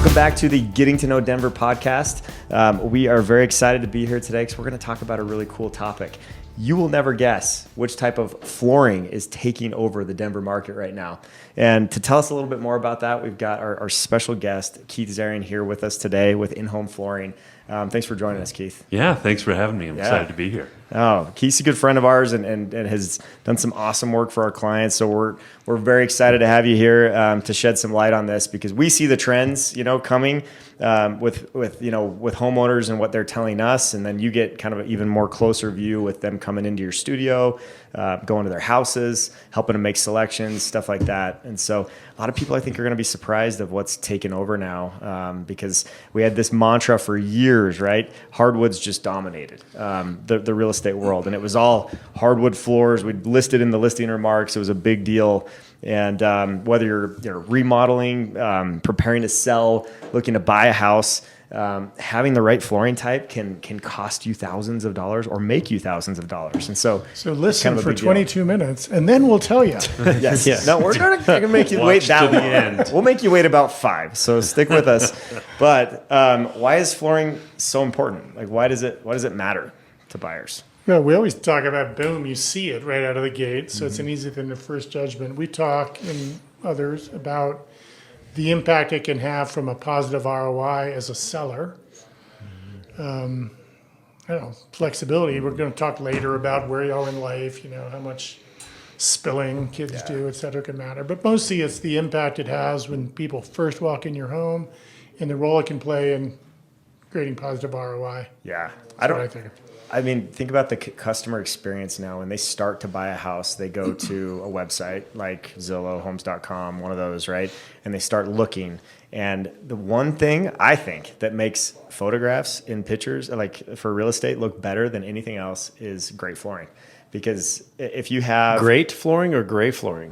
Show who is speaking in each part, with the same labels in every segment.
Speaker 1: Welcome back to the Getting to Know Denver podcast. We are very excited to be here today because we're going to talk about a really cool topic. You will never guess which type of flooring is taking over the Denver market right now. And to tell us a little bit more about that, we've got our special guest, Keith Zarian, here with us today with In-Home Flooring. Thanks for joining us, Keith.
Speaker 2: Yeah, thanks for having me. I'm excited to be here.
Speaker 1: Oh, Keith's a good friend of ours and has done some awesome work for our clients. So we're very excited to have you here to shed some light on this because we see the trends, coming with homeowners and what they're telling us, and then you get kind of an even more closer view with them coming into your studio, going to their houses, helping them make selections, stuff like that. And so a lot of people, I think, are going to be surprised of what's taken over now because we had this mantra for years, right? Hardwood's just dominated the real estate world, and it was all hardwood floors. We'd listed in the listing remarks. It was a big deal. And whether you're remodeling, preparing to sell, looking to buy a house, having the right flooring type can cost you thousands of dollars or make you thousands of dollars. And so
Speaker 3: listen
Speaker 1: kind of
Speaker 3: for 22 minutes, and then we'll tell you.
Speaker 1: Yes. Yeah. No, we're not going to make you wait that long. End. We'll make you wait about 5. So stick with us. But why is flooring so important? Like, why does it matter to buyers?
Speaker 3: Well, we always talk about boom, you see it right out of the gate, so it's an easy thing to first judgment. We talk and others about the impact it can have from a positive ROI as a seller. Flexibility. We're going to talk later about where you are in life, how much spilling kids do, et cetera, can matter. But mostly it's the impact it has when people first walk in your home and the role it can play in creating positive ROI.
Speaker 1: Yeah. Think about the customer experience now. When they start to buy a house, they go to a website like Zillow, Homes.com, one of those, right? And they start looking. And the one thing I think that makes photographs in pictures, like for real estate, look better than anything else is great flooring. Because if you have...
Speaker 4: Great flooring or gray flooring?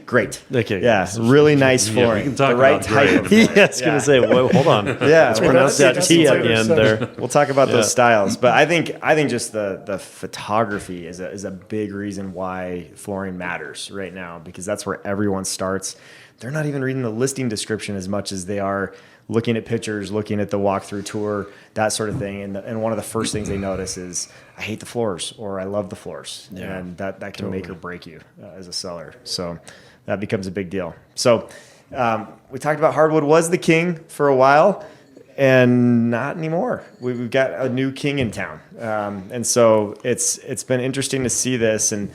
Speaker 1: Great.
Speaker 4: Okay.
Speaker 1: Yeah, really nice flooring.
Speaker 2: We can talk
Speaker 1: the right
Speaker 2: about
Speaker 1: type of flooring.
Speaker 4: I was going to say, well, hold on.
Speaker 1: Yeah.
Speaker 4: Let's pronounce that T at the end there.
Speaker 1: We'll talk about those styles. But I think just the photography is a big reason why flooring matters right now, because that's where everyone starts. They're not even reading the listing description as much as they are looking at pictures, looking at the walkthrough tour, that sort of thing. And one of the first things they notice is, I hate the floors or I love the floors. Yeah, and that can make or break you as a seller. So that becomes a big deal. So we talked about hardwood was the king for a while and not anymore. We've got a new king in town. And so it's been interesting to see this. And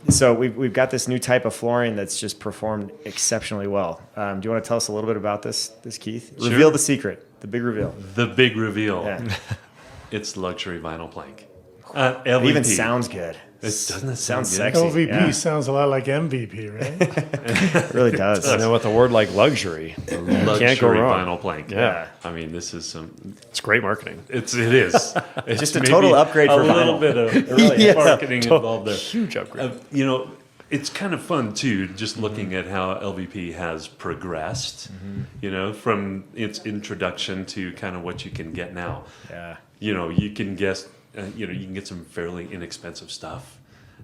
Speaker 1: so we've got this new type of flooring that's just performed exceptionally well. Do you want to tell us a little bit about this Keith?
Speaker 2: Sure.
Speaker 1: Reveal the secret, the big reveal.
Speaker 2: The big reveal.
Speaker 1: Yeah.
Speaker 2: It's luxury vinyl plank.
Speaker 1: It even sounds good.
Speaker 2: Doesn't it
Speaker 1: sound
Speaker 2: good?
Speaker 1: sexy?
Speaker 3: LVP sounds a lot like MVP, right?
Speaker 1: It really does.
Speaker 4: And then with a word like luxury,
Speaker 2: Luxury
Speaker 4: can't go wrong.
Speaker 2: vinyl plank.
Speaker 4: Yeah.
Speaker 2: I mean, this is
Speaker 4: It's great marketing.
Speaker 2: It is. It's
Speaker 1: Just a total upgrade for
Speaker 2: a little
Speaker 1: vinyl.
Speaker 2: bit of
Speaker 1: really is.
Speaker 2: marketing involved there.
Speaker 4: Huge upgrade.
Speaker 2: It's kind of fun too, just looking at how LVP has progressed. From its introduction to kind of what you can get now.
Speaker 1: Yeah.
Speaker 2: You can guess. You can get some fairly inexpensive stuff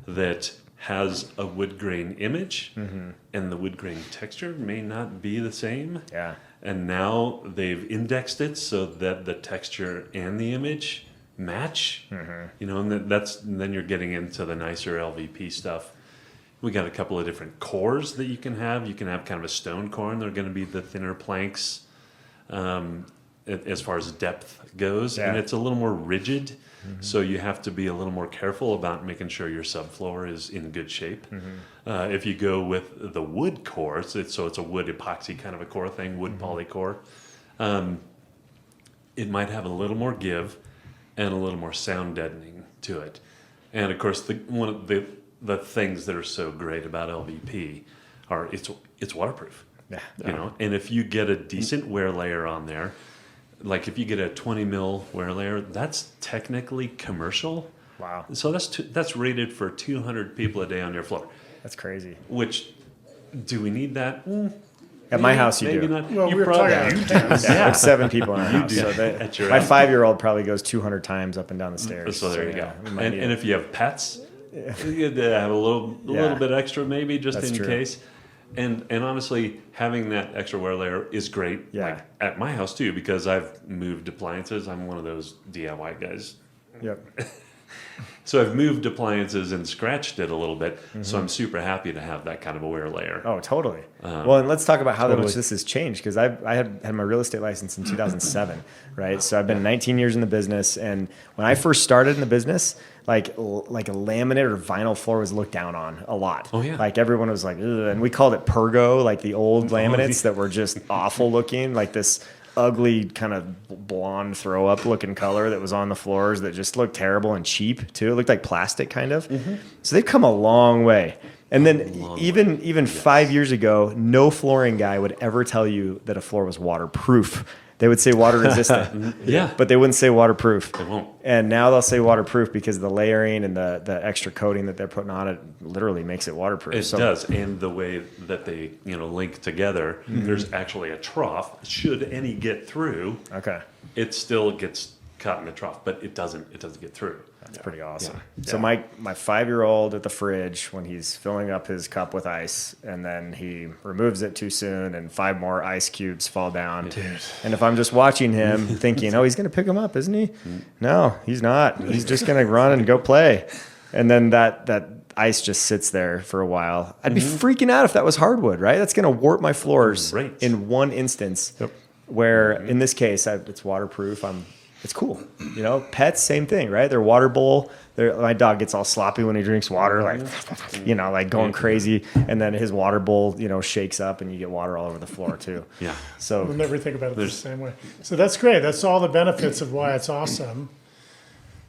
Speaker 2: that has a wood grain image, and the wood grain texture may not be the same.
Speaker 1: Yeah.
Speaker 2: And now they've indexed it so that the texture and the image match. And then you're getting into the nicer LVP stuff. We got a couple of different cores that you can have. You can have kind of a stone core, and they're going to be the thinner planks as far as depth goes, and it's a little more rigid. So you have to be a little more careful about making sure your subfloor is in good shape. If you go with the wood core, it's a wood epoxy kind of a core thing, wood poly core, it might have a little more give and a little more sound deadening to it. And of course, one of the things that are so great about LVP are it's waterproof.
Speaker 1: Yeah.
Speaker 2: And if you get a decent wear layer on there, like if you get a 20 mil wear layer, that's technically commercial.
Speaker 1: Wow.
Speaker 2: So that's rated for 200 people a day on your floor.
Speaker 1: That's crazy.
Speaker 2: Which, do we need that?
Speaker 1: At my house, you
Speaker 2: maybe
Speaker 1: do.
Speaker 2: Not.
Speaker 3: Well,
Speaker 2: You
Speaker 3: we were
Speaker 2: probably
Speaker 3: talking about
Speaker 1: Yeah, like 7 people in our house.
Speaker 2: do.
Speaker 1: So
Speaker 2: At your
Speaker 1: my
Speaker 2: house.
Speaker 1: 5-year-old probably goes 200 times up and down the stairs.
Speaker 2: So there you
Speaker 1: yeah,
Speaker 2: go.
Speaker 1: we might need
Speaker 2: And
Speaker 1: it.
Speaker 2: if you have pets, you could have a little bit extra maybe just
Speaker 1: That's
Speaker 2: in
Speaker 1: true.
Speaker 2: case. And honestly, having that extra wear layer is great.
Speaker 1: Yeah.
Speaker 2: Like at my house too, because I've moved appliances. I'm one of those DIY guys.
Speaker 1: Yep.
Speaker 2: So I've moved appliances and scratched it a little bit. So I'm super happy to have that kind of a wear layer.
Speaker 1: Oh, totally. Well, and let's talk about how much this has changed, because I had my real estate license in 2007, right? So I've been 19 years in the business, and when I first started in the business, like a laminate or vinyl floor was looked down on a lot.
Speaker 2: Oh, yeah.
Speaker 1: Like everyone was like, ugh, and we called it Pergo, like the old laminates that were just awful looking, like this ugly kind of blonde throw up looking color that was on the floors that just looked terrible and cheap too. It looked like plastic kind of. So they've come a long way. And then even 5 years ago, no flooring guy would ever tell you that a floor was waterproof. They would say water resistant.
Speaker 2: Yeah.
Speaker 1: But they wouldn't say waterproof.
Speaker 2: They won't.
Speaker 1: And now they'll say waterproof because the layering and the extra coating that they're putting on it literally makes it waterproof.
Speaker 2: It does, and the way that they link together, there's actually a trough. Should any get through,
Speaker 1: Okay.
Speaker 2: it still gets caught in the trough, but it doesn't get through.
Speaker 1: That's pretty awesome.
Speaker 2: Yeah.
Speaker 1: So my 5-year-old at the fridge, when he's filling up his cup with ice, and then he removes it too soon, and 5 more ice cubes fall down. Dude. And if I'm just watching him, thinking, "Oh, he's going to pick them up, isn't he?" No, he's not. He's just going to run and go play. And then that ice just sits there for a while. I'd be freaking out if that was hardwood, right? That's going to warp my floors
Speaker 2: Right.
Speaker 1: in one instance.
Speaker 4: Yep.
Speaker 1: Where in this case, it's waterproof. It's cool. Pets, same thing, right? Their water bowl. My dog gets all sloppy when he drinks water, like going crazy. And then his water bowl, shakes up and you get water all over the floor too.
Speaker 2: Yeah.
Speaker 1: So
Speaker 3: We'll never think about it the same way. So that's great. That's all the benefits of why it's awesome.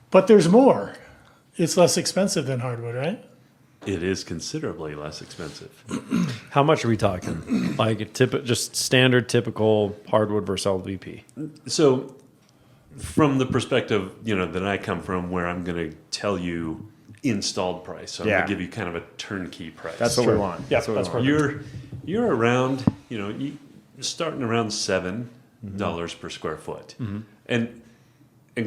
Speaker 3: But there's more. It's less expensive than hardwood, right?
Speaker 2: It is considerably less expensive.
Speaker 4: How much are we talking? Like just standard, typical hardwood versus LVP.
Speaker 2: So, from the perspective that I come from, where I'm going to tell you installed price, so I'm going to give you kind of a turnkey price.
Speaker 1: that's what we want.
Speaker 4: Yeah,
Speaker 1: That's what we
Speaker 4: that's
Speaker 1: want.
Speaker 4: perfect.
Speaker 2: You're around, you're starting around $7 per square foot, and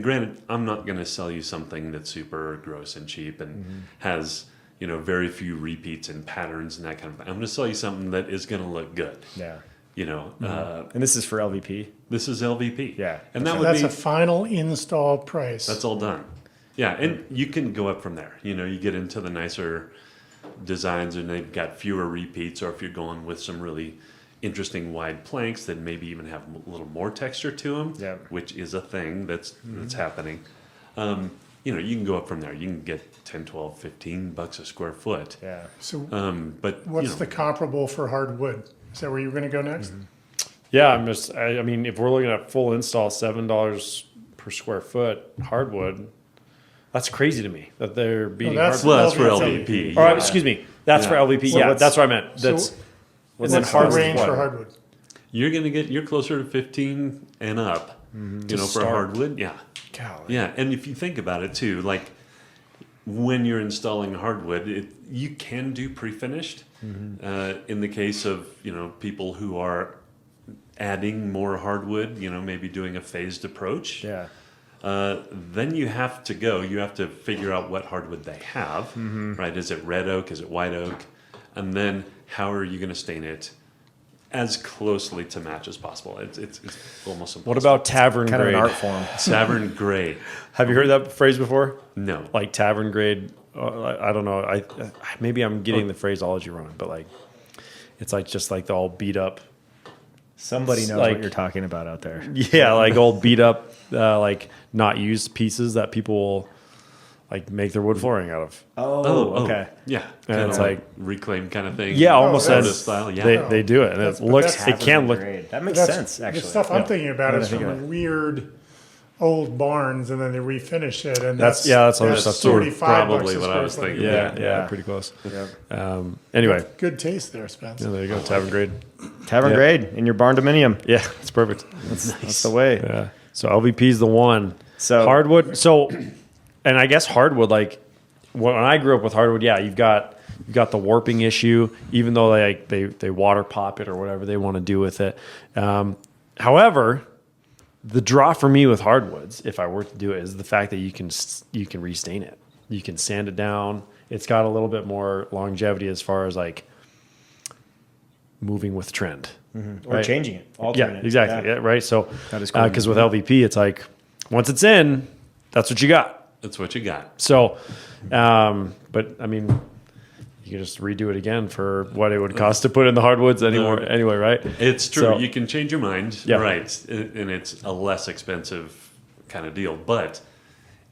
Speaker 2: granted, I'm not going to sell you something that's super gross and cheap and has very few repeats and patterns and that kind of thing. I'm going to sell you something that is going to look good.
Speaker 1: Yeah.
Speaker 2: And
Speaker 1: And this is for LVP.
Speaker 2: this is LVP.
Speaker 1: Yeah.
Speaker 2: and that
Speaker 3: So
Speaker 2: would
Speaker 3: that's
Speaker 2: be
Speaker 3: a final install price.
Speaker 2: that's all done. Yeah, and you can go up from there. You get into the nicer designs, and they've got fewer repeats. Or if you're going with some really interesting wide planks that maybe even have a little more texture to them,
Speaker 1: Yeah.
Speaker 2: which is a thing that's happening. You can go up from there. You can get 10, 12, $15 a square foot.
Speaker 1: Yeah.
Speaker 3: So
Speaker 2: But
Speaker 3: what's the comparable for hardwood? Is that where you were going to go next?
Speaker 4: Yeah, I mean, if we're looking at full install, $7 per square foot hardwood, that's crazy to me that they're beating
Speaker 3: that's-
Speaker 4: hardwood.
Speaker 2: well, that's for
Speaker 3: LVP.
Speaker 2: LVP.
Speaker 4: All right,
Speaker 2: yeah.
Speaker 4: excuse me. That's
Speaker 2: Yeah.
Speaker 4: for LVP.
Speaker 1: So
Speaker 4: yeah,
Speaker 1: what's-
Speaker 4: that's what I meant.
Speaker 3: So
Speaker 4: That's
Speaker 3: what's
Speaker 4: then
Speaker 3: the
Speaker 4: hardwood's
Speaker 3: range
Speaker 4: what?
Speaker 3: for hardwood?
Speaker 2: You're closer to 15 and up. For
Speaker 4: start.
Speaker 2: hardwood. Yeah.
Speaker 1: Golly.
Speaker 2: Yeah, and if you think about it too, like when you're installing hardwood, you can do pre-finished. In the case of people who are adding more hardwood, maybe doing a phased approach.
Speaker 1: Yeah.
Speaker 2: Then you have to figure out what hardwood they have, right? Is it red oak? Is it white oak? And then how are you going to stain it as closely to match as possible? It's almost impossible.
Speaker 4: What about tavern
Speaker 1: Kind of
Speaker 4: grade?
Speaker 1: an art form.
Speaker 2: Tavern grade?
Speaker 4: Have you heard that phrase before?
Speaker 2: No.
Speaker 4: Like tavern grade? I don't know. Maybe I'm getting the phraseology wrong, but like it's like just like the all beat up.
Speaker 1: Somebody knows
Speaker 4: like-
Speaker 1: what you're talking about out there.
Speaker 4: Yeah, like old beat up, like not used pieces that people will like make their wood flooring out of.
Speaker 1: Oh, okay.
Speaker 2: Yeah.
Speaker 4: And
Speaker 2: Kinda
Speaker 4: it's like-
Speaker 2: reclaim kind of thing.
Speaker 4: Yeah, almost
Speaker 3: that's-
Speaker 4: as
Speaker 2: style. Yeah.
Speaker 4: they do it, and
Speaker 3: That's-
Speaker 4: it
Speaker 3: but
Speaker 4: looks.
Speaker 3: that's-
Speaker 4: It can look.
Speaker 1: Great. That makes
Speaker 3: That's-
Speaker 1: sense, actually.
Speaker 3: The stuff I'm
Speaker 4: Yeah.
Speaker 3: thinking about
Speaker 1: Now
Speaker 3: is
Speaker 1: that I think
Speaker 3: from
Speaker 1: of it.
Speaker 3: weird old barns, and then they refinish it, and
Speaker 4: That's other
Speaker 3: that's
Speaker 4: stuff too.
Speaker 3: 45
Speaker 2: Probably
Speaker 3: bucks a
Speaker 2: what I
Speaker 3: square
Speaker 2: was
Speaker 3: foot.
Speaker 2: thinking.
Speaker 4: Yeah, pretty close. Anyway,
Speaker 3: Good taste there, Spence.
Speaker 4: yeah, there you go, tavern grade.
Speaker 1: Tavern
Speaker 4: Yeah.
Speaker 1: grade in your barn dominium.
Speaker 4: Yeah, it's perfect.
Speaker 1: That's the way.
Speaker 4: Yeah. So LVP is the one.
Speaker 1: So-
Speaker 4: hardwood. So, and I guess hardwood. Like when I grew up with hardwood, yeah, you've got the warping issue. Even though they water pop it or whatever they want to do with it. However, the draw for me with hardwoods, if I were to do it, is the fact that you can restain it. You can sand it down. It's got a little bit more longevity as far as like moving with trend.
Speaker 1: Or
Speaker 4: Right.
Speaker 1: changing it.
Speaker 4: Yeah,
Speaker 1: Altering it.
Speaker 4: exactly. Yeah, right. So,
Speaker 1: That is cool.
Speaker 4: because with LVP, it's like once it's in, that's what you got.
Speaker 2: That's what you got.
Speaker 4: So, but I mean, you can just redo it again for what it would cost to put in the hardwoods anyway, right?
Speaker 2: It's true.
Speaker 4: So-
Speaker 2: You can change your mind,
Speaker 4: Yeah.
Speaker 2: right? And it's a less expensive kind of deal. But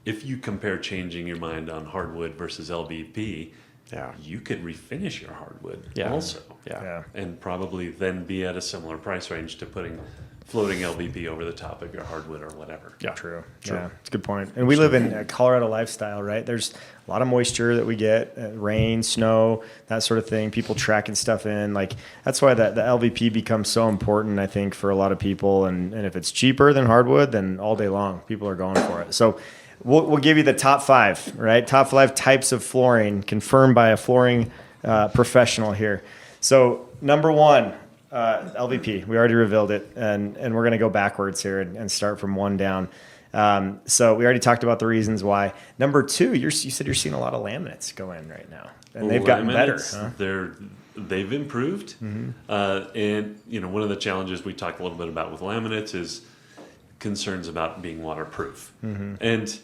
Speaker 2: if you compare changing your mind on hardwood versus LVP,
Speaker 4: Yeah.
Speaker 2: you could refinish your hardwood
Speaker 4: Yeah.
Speaker 2: also.
Speaker 1: Yeah.
Speaker 2: And probably then be at a similar price range to putting floating LVP over the top of your hardwood or whatever.
Speaker 4: Yeah.
Speaker 1: True. Yeah, it's a good point. And we live in a Colorado lifestyle, right? There's a lot of moisture that we get, rain, snow, that sort of thing. People tracking stuff in. Like that's why the LVP becomes so important, I think, for a lot of people. And if it's cheaper than hardwood, then all day long people are going for it. So we'll give you the top 5, right? Top 5 types of flooring confirmed by a flooring professional here. So number 1. LVP. We already revealed it, and we're going to go backwards here and start from 1 down. So we already talked about the reasons why. Number 2, you said you're seeing a lot of laminates go in right now, and they've gotten better.
Speaker 2: Laminates,
Speaker 1: Huh?
Speaker 2: They've improved, and one of the challenges we talked a little bit about with laminates is concerns about being waterproof, and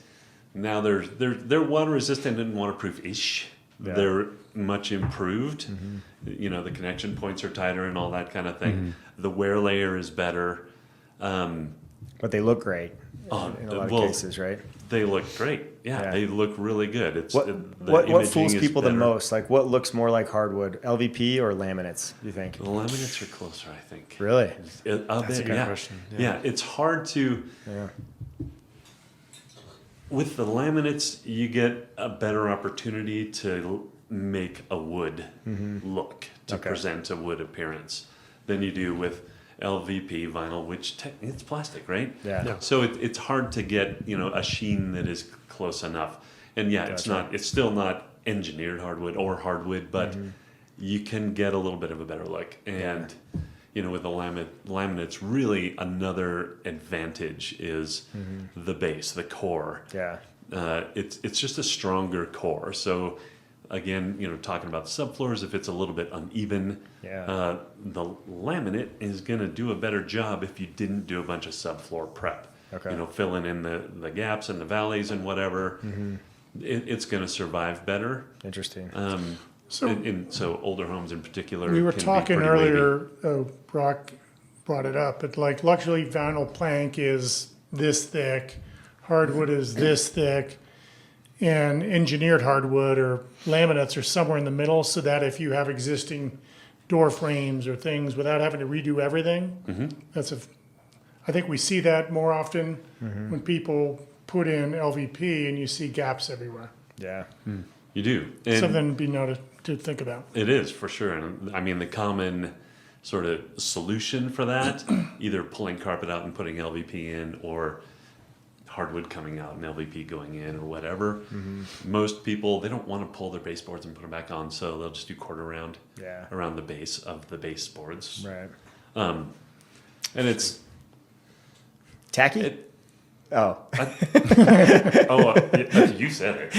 Speaker 2: now they're water resistant and waterproof-ish.
Speaker 1: Yeah.
Speaker 2: They're much improved. The connection points are tighter and all that kind of thing. The wear layer is better.
Speaker 1: But they look great in a lot of cases, right?
Speaker 2: They look great. Yeah, they look really good. It's
Speaker 1: What
Speaker 2: the
Speaker 1: what
Speaker 2: imaging
Speaker 1: fools
Speaker 2: is
Speaker 1: people the
Speaker 2: better.
Speaker 1: most? Like what looks more like hardwood, LVP or laminates? Do you think?
Speaker 2: The laminates are closer, I think.
Speaker 1: Really?
Speaker 2: That's
Speaker 4: a good question.
Speaker 2: Yeah, it's hard to.
Speaker 1: Yeah.
Speaker 2: With the laminates, you get a better opportunity to make a wood look, to
Speaker 1: Okay.
Speaker 2: present a wood appearance, than you do with LVP vinyl, which it's plastic, right?
Speaker 1: Yeah.
Speaker 4: Yeah.
Speaker 2: So it's hard to get a sheen that is close enough. And yeah,
Speaker 1: Gotcha.
Speaker 2: it's still not engineered hardwood or hardwood, but you can get a little bit of a better look. And with the laminates, really another advantage is the base, the core.
Speaker 1: Yeah.
Speaker 2: It's just a stronger core. So again, talking about the subfloors, if it's a little bit uneven,
Speaker 1: Yeah.
Speaker 2: the laminate is going to do a better job if you didn't do a bunch of subfloor prep.
Speaker 1: Okay.
Speaker 2: Filling in the gaps and the valleys and whatever. It's going to survive better.
Speaker 1: Interesting.
Speaker 2: So older homes in particular.
Speaker 3: We were
Speaker 2: can be
Speaker 3: talking
Speaker 2: pretty wavy.
Speaker 3: earlier, Brock brought it up, but like luxury vinyl plank is this thick, hardwood is this thick, and engineered hardwood or laminates are somewhere in the middle, so that if you have existing door frames or things without having to redo everything, I think we see that more often when people put in LVP and you see gaps everywhere.
Speaker 1: Yeah.
Speaker 2: You do. And
Speaker 3: Something to be noted to think about.
Speaker 2: it is for sure. And I mean, the common sort of solution for that, either pulling carpet out and putting LVP in, or hardwood coming out and LVP going in, or whatever. Most people, they don't want to pull their baseboards and put them back on, so they'll just do quarter round around the base of the baseboards.
Speaker 1: Right.
Speaker 2: And it's
Speaker 1: Tacky?
Speaker 2: you said it.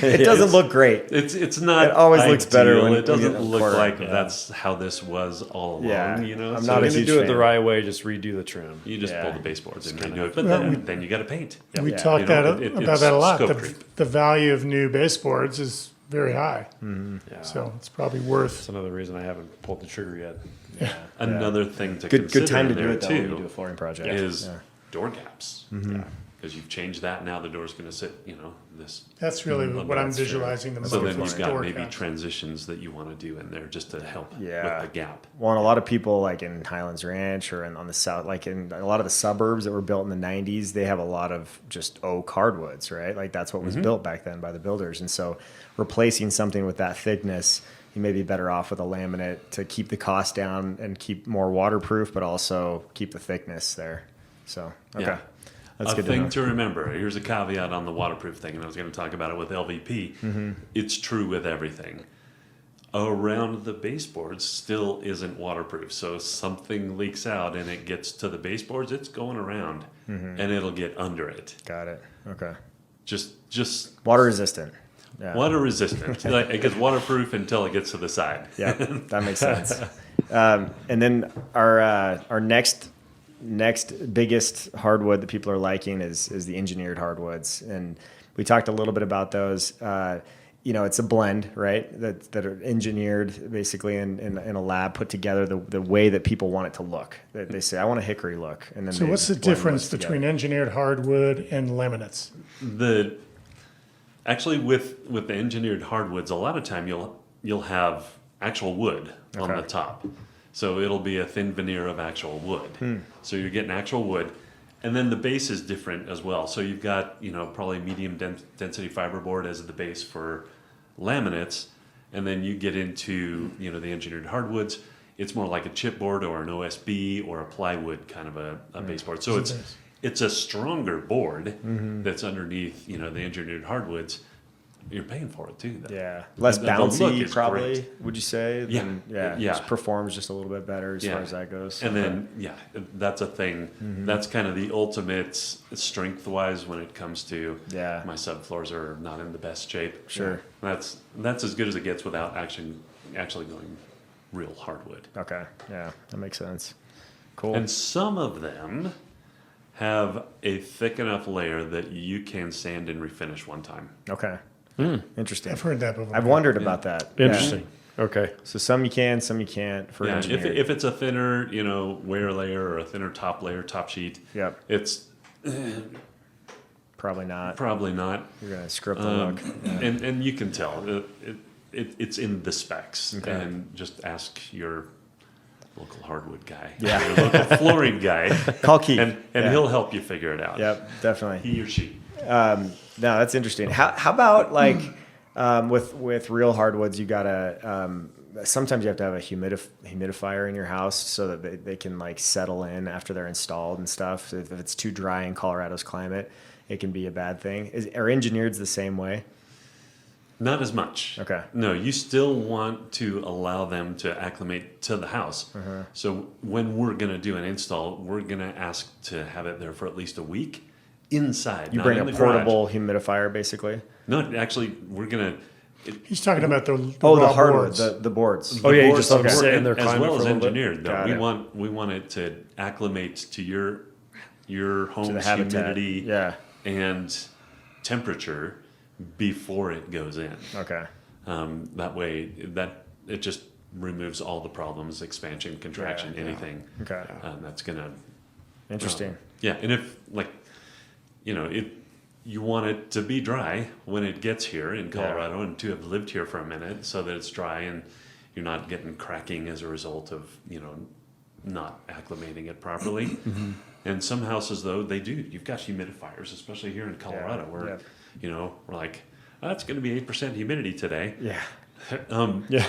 Speaker 1: It doesn't look great.
Speaker 2: It's not.
Speaker 1: It always looks better
Speaker 2: ideal.
Speaker 1: when
Speaker 2: it doesn't
Speaker 1: we get a
Speaker 2: look
Speaker 1: quarter.
Speaker 2: like
Speaker 1: Yeah.
Speaker 2: that's how this was all along.
Speaker 1: Yeah. I'm
Speaker 2: So
Speaker 1: not
Speaker 4: If
Speaker 1: a
Speaker 4: you're going to
Speaker 1: huge
Speaker 4: do it the
Speaker 1: fan.
Speaker 4: right way, just redo the trim.
Speaker 2: you just
Speaker 1: Yeah.
Speaker 2: pull the baseboards and
Speaker 4: kind
Speaker 2: redo
Speaker 4: of-
Speaker 2: it, but
Speaker 3: Well,
Speaker 2: then you got to paint.
Speaker 3: We
Speaker 1: Yeah.
Speaker 3: talked about
Speaker 2: it's
Speaker 3: that a lot.
Speaker 2: scope creep.
Speaker 3: The value of new baseboards is very high,
Speaker 4: Yeah.
Speaker 3: so it's probably worth.
Speaker 4: That's another reason I haven't pulled the trigger yet.
Speaker 2: Another thing to
Speaker 1: Good
Speaker 2: consider
Speaker 1: time to
Speaker 2: in
Speaker 1: do
Speaker 2: there
Speaker 1: it though when you do a
Speaker 2: too
Speaker 1: flooring project.
Speaker 2: is
Speaker 1: Yeah.
Speaker 2: door gaps. Because you've changed that, now the door's going to sit. This.
Speaker 3: That's really what I'm
Speaker 2: that's fair.
Speaker 3: visualizing the most.
Speaker 2: So then
Speaker 3: is
Speaker 2: you've got
Speaker 3: door
Speaker 2: maybe
Speaker 3: caps.
Speaker 2: transitions that you want to do in there just to help
Speaker 1: Yeah.
Speaker 2: with the gap.
Speaker 1: Well, and a lot of people like in Highlands Ranch or on the south, like in a lot of the suburbs that were built in the 90s, they have a lot of just oak hardwoods, right? Like that's what was built back then by the builders. And so replacing something with that thickness, you may be better off with a laminate to keep the cost down and keep more waterproof, but also keep the thickness there. So, okay.
Speaker 2: Yeah.
Speaker 1: That's
Speaker 2: A
Speaker 1: good
Speaker 2: thing
Speaker 1: to know.
Speaker 2: to remember. Here's a caveat on the waterproof thing, and I was going to talk about it with LVP. It's true with everything. Around the baseboards still isn't waterproof. So if something leaks out and it gets to the baseboards, it's going around and it'll get under it.
Speaker 1: Got it. Okay.
Speaker 2: Just
Speaker 1: Water resistant. Yeah.
Speaker 2: Water resistant. Like, it gets waterproof until it gets to the side.
Speaker 1: Yeah, that makes sense. And then our next biggest hardwood that people are liking is the engineered hardwoods, and we talked a little bit about those. It's a blend, right? That are engineered basically in a lab, put together the way that people want it to look. They say, I want a hickory look, and then
Speaker 3: So what's the
Speaker 1: blend
Speaker 3: difference
Speaker 1: those
Speaker 3: between
Speaker 1: together.
Speaker 3: engineered hardwood and laminates?
Speaker 2: Actually, with the engineered hardwoods, a lot of time you'll have actual wood on
Speaker 1: Okay.
Speaker 2: the top. So it'll be a thin veneer of actual wood. So you're getting actual wood. And then the base is different as well. So you've got, probably medium density fiberboard as the base for laminates. And then you get into, the engineered hardwoods. It's more like a chipboard or an OSB or a plywood kind of a baseboard. So it's a stronger board that's underneath, the engineered hardwoods. You're paying for it too, though.
Speaker 1: Yeah, less
Speaker 2: The look
Speaker 1: bouncy,
Speaker 2: is
Speaker 1: probably.
Speaker 2: great.
Speaker 1: Would you say?
Speaker 2: Yeah.
Speaker 1: Yeah.
Speaker 2: Yeah.
Speaker 1: Just performs just a little bit better as
Speaker 2: Yeah.
Speaker 1: far as that goes.
Speaker 2: And then, that's a thing. That's kind of the ultimate strength-wise when it comes to
Speaker 1: Yeah.
Speaker 2: my subfloors are not in the best shape.
Speaker 1: Sure.
Speaker 2: That's as good as it gets without actually going real hardwood.
Speaker 1: Okay, yeah, that makes sense. Cool.
Speaker 2: And some of them have a thick enough layer that you can sand and refinish one time.
Speaker 1: Okay, interesting.
Speaker 3: I've heard that before.
Speaker 1: I've wondered about that. Yeah.
Speaker 4: Interesting. Okay.
Speaker 1: So some you can, some you can't for
Speaker 2: Yeah,
Speaker 1: engineered.
Speaker 2: if it's a thinner, wear layer or a thinner top layer, top sheet,
Speaker 1: Yep,
Speaker 2: it's
Speaker 1: probably not.
Speaker 2: probably not.
Speaker 1: You're gonna script the look. Yeah.
Speaker 2: And you can tell it's in the specs.
Speaker 1: Okay.
Speaker 2: And just ask your local hardwood guy,
Speaker 1: Yeah.
Speaker 2: your local flooring guy,
Speaker 1: Call Keith.
Speaker 2: and
Speaker 1: Yeah.
Speaker 2: he'll help you figure it out.
Speaker 1: Yep, definitely.
Speaker 2: He or she.
Speaker 1: No, that's interesting. How about like with real hardwoods, you gotta sometimes you have to have a humidifier in your house so that they can like settle in after they're installed and stuff. So if it's too dry in Colorado's climate, it can be a bad thing. Are engineered the same way?
Speaker 2: Not as much.
Speaker 1: Okay.
Speaker 2: No, you still want to allow them to acclimate to the house. So when we're going to do an install, we're going to ask to have it there for at least a week inside.
Speaker 1: You
Speaker 2: not
Speaker 1: bring
Speaker 2: in
Speaker 1: a
Speaker 2: the
Speaker 1: portable humidifier, basically.
Speaker 2: garage. No, actually, we're going to.
Speaker 3: He's talking about the
Speaker 1: The
Speaker 3: raw
Speaker 1: hardwood,
Speaker 3: boards.
Speaker 1: the boards.
Speaker 4: Oh, yeah, you just let them
Speaker 1: Okay.
Speaker 4: sit in their
Speaker 2: as
Speaker 4: climate
Speaker 2: well
Speaker 4: for
Speaker 2: as
Speaker 4: a little bit.
Speaker 2: engineered. Though
Speaker 1: Got it.
Speaker 2: we want it to acclimate to your home's
Speaker 1: habitat.
Speaker 2: humidity
Speaker 1: Yeah.
Speaker 2: and temperature before it goes in.
Speaker 1: Okay.
Speaker 2: That way, that it just removes all the problems, expansion, contraction,
Speaker 1: Yeah.
Speaker 2: anything.
Speaker 1: Okay.
Speaker 2: That's gonna
Speaker 1: Interesting.
Speaker 2: yeah. And if if you want it to be dry when it gets here in Colorado and to have lived here for a minute so that it's dry and you're not getting cracking as a result of, not acclimating it properly. And some houses though, they do. You've got humidifiers, especially here in Colorado where, we're like, that's going to be 8% humidity today.
Speaker 1: Yeah.
Speaker 4: Yeah.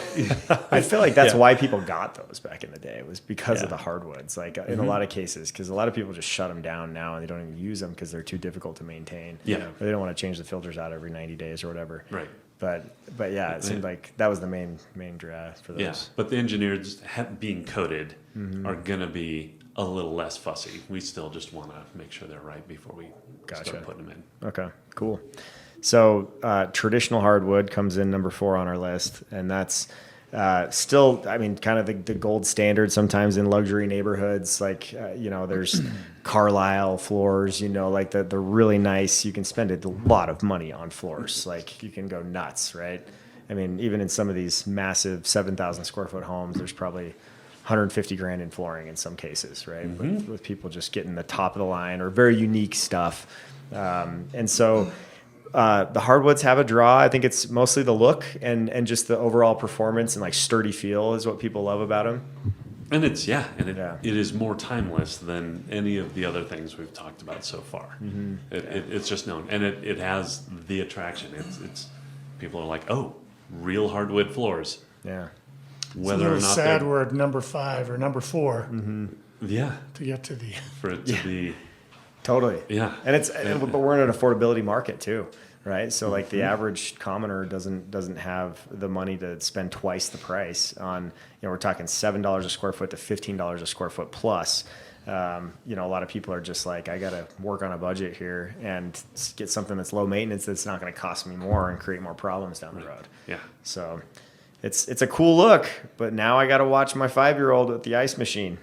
Speaker 1: I feel like that's
Speaker 4: Yeah.
Speaker 1: why people got those back in the day. It was because of
Speaker 4: Yeah.
Speaker 1: the hardwoods, like in a lot of cases, because a lot of people just shut them down now and they don't even use them because they're too difficult to maintain.
Speaker 2: Yeah.
Speaker 1: Or they don't want to change the filters out every 90 days or whatever.
Speaker 2: Right.
Speaker 1: But yeah, it seemed like that was the main draft for those.
Speaker 2: Yeah, but the engineered being coated are going to be a little less fussy. We still just want to make sure they're right before we
Speaker 1: Gotcha.
Speaker 2: start putting them in.
Speaker 1: Okay, cool. So traditional hardwood comes in number 4 on our list, and that's still, I mean, kind of the gold standard sometimes in luxury neighborhoods. Like, there's Carlisle floors, like the really nice, you can spend a lot of money on floors. Like you can go nuts, right? I mean, even in some of these massive 7,000 square foot homes, there's probably 150 grand in flooring in some cases, right? With people just getting the top of the line or very unique stuff. And so the hardwoods have a draw. I think it's mostly the look and just the overall performance and like sturdy feel is what people love about them.
Speaker 2: And it
Speaker 1: Yeah.
Speaker 2: is more timeless than any of the other things we've talked about so far. It's just known, and it has the attraction. It's people are like, oh, real hardwood floors.
Speaker 1: Yeah.
Speaker 3: It's a
Speaker 2: Whether
Speaker 3: little
Speaker 2: or not
Speaker 3: sad
Speaker 2: they're-
Speaker 3: we're at number 5 or number 4
Speaker 2: yeah,
Speaker 3: to get to the.
Speaker 2: for it to be
Speaker 1: Totally.
Speaker 2: yeah,
Speaker 1: And but we're in an affordability market too. right? So like the average commoner doesn't have the money to spend twice the price on, we're talking $7 a square foot to $15 a square foot plus. A lot of people are just like, I got to work on a budget here and get something that's low maintenance that's not going to cost me more and create more problems down the road.
Speaker 2: Yeah.
Speaker 1: So it's a cool look, but now I got to watch my 5-year-old with the ice machine,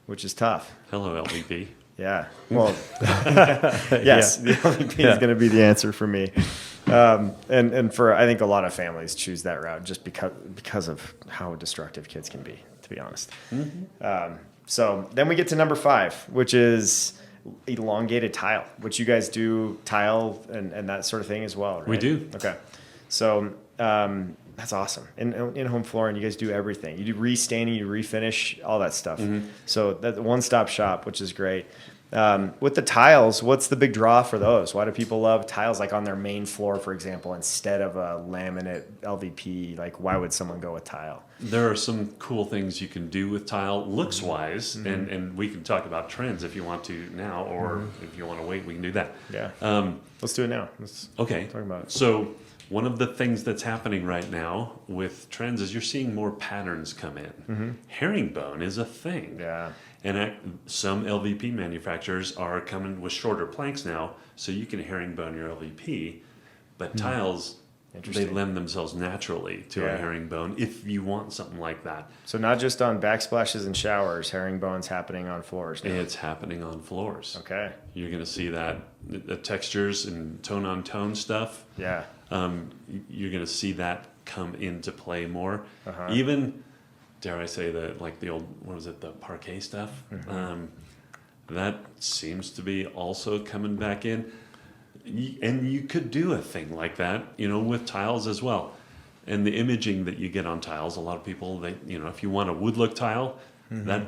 Speaker 1: which is tough.
Speaker 2: Hello, LVP.
Speaker 1: Yeah. Well, yes, the LVP is going to be the answer for me. And for, I think a lot of families choose that route just because of how destructive kids can be, to be honest. So then we get to number 5, which is elongated tile, which you guys do tile and that sort of thing as well, right?
Speaker 2: We do.
Speaker 1: Okay. So that's awesome. In home flooring, you guys do everything. You do restaining, you refinish, all that stuff. So that's one-stop shop, which is great. With the tiles, what's the big draw for those? Why do people love tiles like on their main floor, for example, instead of a laminate LVP? Like, why would someone go with tile?
Speaker 2: There are some cool things you can do with tile looks-wise, and we can talk about trends if you want to now, or if you want to wait, we can do that.
Speaker 1: Yeah. Let's do it now. Let's
Speaker 2: Okay.
Speaker 1: talk about it.
Speaker 2: So one of the things that's happening right now with trends is you're seeing more patterns come in. Herringbone is a thing.
Speaker 1: Yeah.
Speaker 2: And some LVP manufacturers are coming with shorter planks now, so you can herringbone your LVP. But tiles, they
Speaker 1: Interesting.
Speaker 2: lend themselves naturally to
Speaker 1: Yeah.
Speaker 2: a herringbone if you want something like that.
Speaker 1: So not just on backsplashes and showers, herringbone's happening on floors now.
Speaker 2: It's happening on floors.
Speaker 1: Okay.
Speaker 2: You're going to see that the textures and tone on tone stuff.
Speaker 1: Yeah.
Speaker 2: You're going to see that come into play more.
Speaker 1: Uh-huh.
Speaker 2: Even, dare I say, the old, what was it, the parquet stuff? That seems to be also coming back in. And you could do a thing like that, with tiles as well. And the imaging that you get on tiles, a lot of people, if you want a wood look tile, that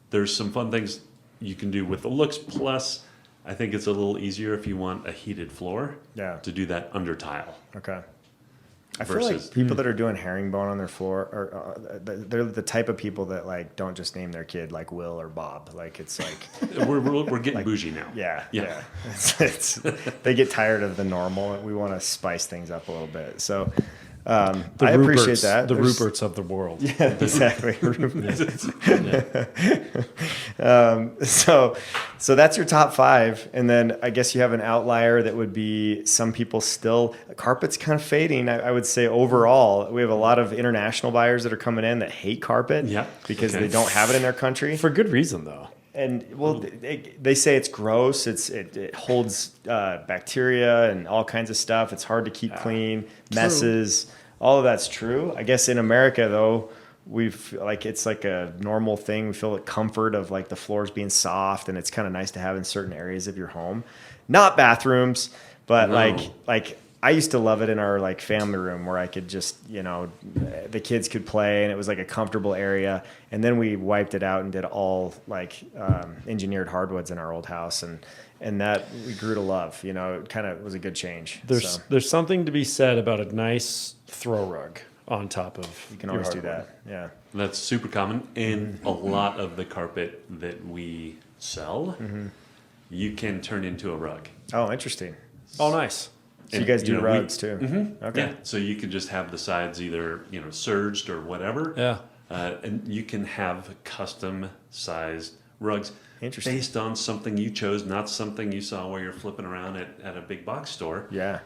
Speaker 2: there's some fun things you can do with the looks. Plus, I think it's a little easier if you want a heated floor to do that under tile.
Speaker 1: Okay. I feel like people that are doing herringbone on their floor they're the type of people that like don't just name their kid like Will or Bob. Like it's like
Speaker 2: we're getting bougie now.
Speaker 1: Yeah. It's they get tired of the normal. We want to spice things up a little bit. So I appreciate that.
Speaker 4: The Ruperts of the world.
Speaker 1: Yeah, exactly. So that's your top 5, and then I guess you have an outlier that would be some people still. Carpet's kind of fading. I would say overall, we have a lot of international buyers that are coming in that hate carpet because they don't have it in their country
Speaker 4: For good reason, though.
Speaker 1: And well, they say it's gross. It holds bacteria and all kinds of stuff. It's hard to keep clean, messes. All of that's true. I guess in America though, it's like a normal thing. We feel the comfort of like the floors being soft, and it's kind of nice to have in certain areas of your home. Not bathrooms, but like I used to love it in our like family room where I could just, the kids could play and it was like a comfortable area. And then we wiped it out and did all like engineered hardwoods in our old house. And that we grew to love, it kind of was a good change.
Speaker 4: There's something to be said about a nice throw rug on top of
Speaker 1: You can always do that. Yeah.
Speaker 2: That's super common. And a lot of the carpet that we sell, you can turn into a rug.
Speaker 1: Oh, interesting.
Speaker 4: Oh, nice.
Speaker 1: So you guys do rugs too? Okay.
Speaker 2: Yeah. So you can just have the sides either, surged or whatever.
Speaker 4: Yeah.
Speaker 2: And you can have custom sized rugs
Speaker 1: Interesting.
Speaker 2: based on something you chose, not something you saw while you're flipping around at a big box store.
Speaker 1: Yeah.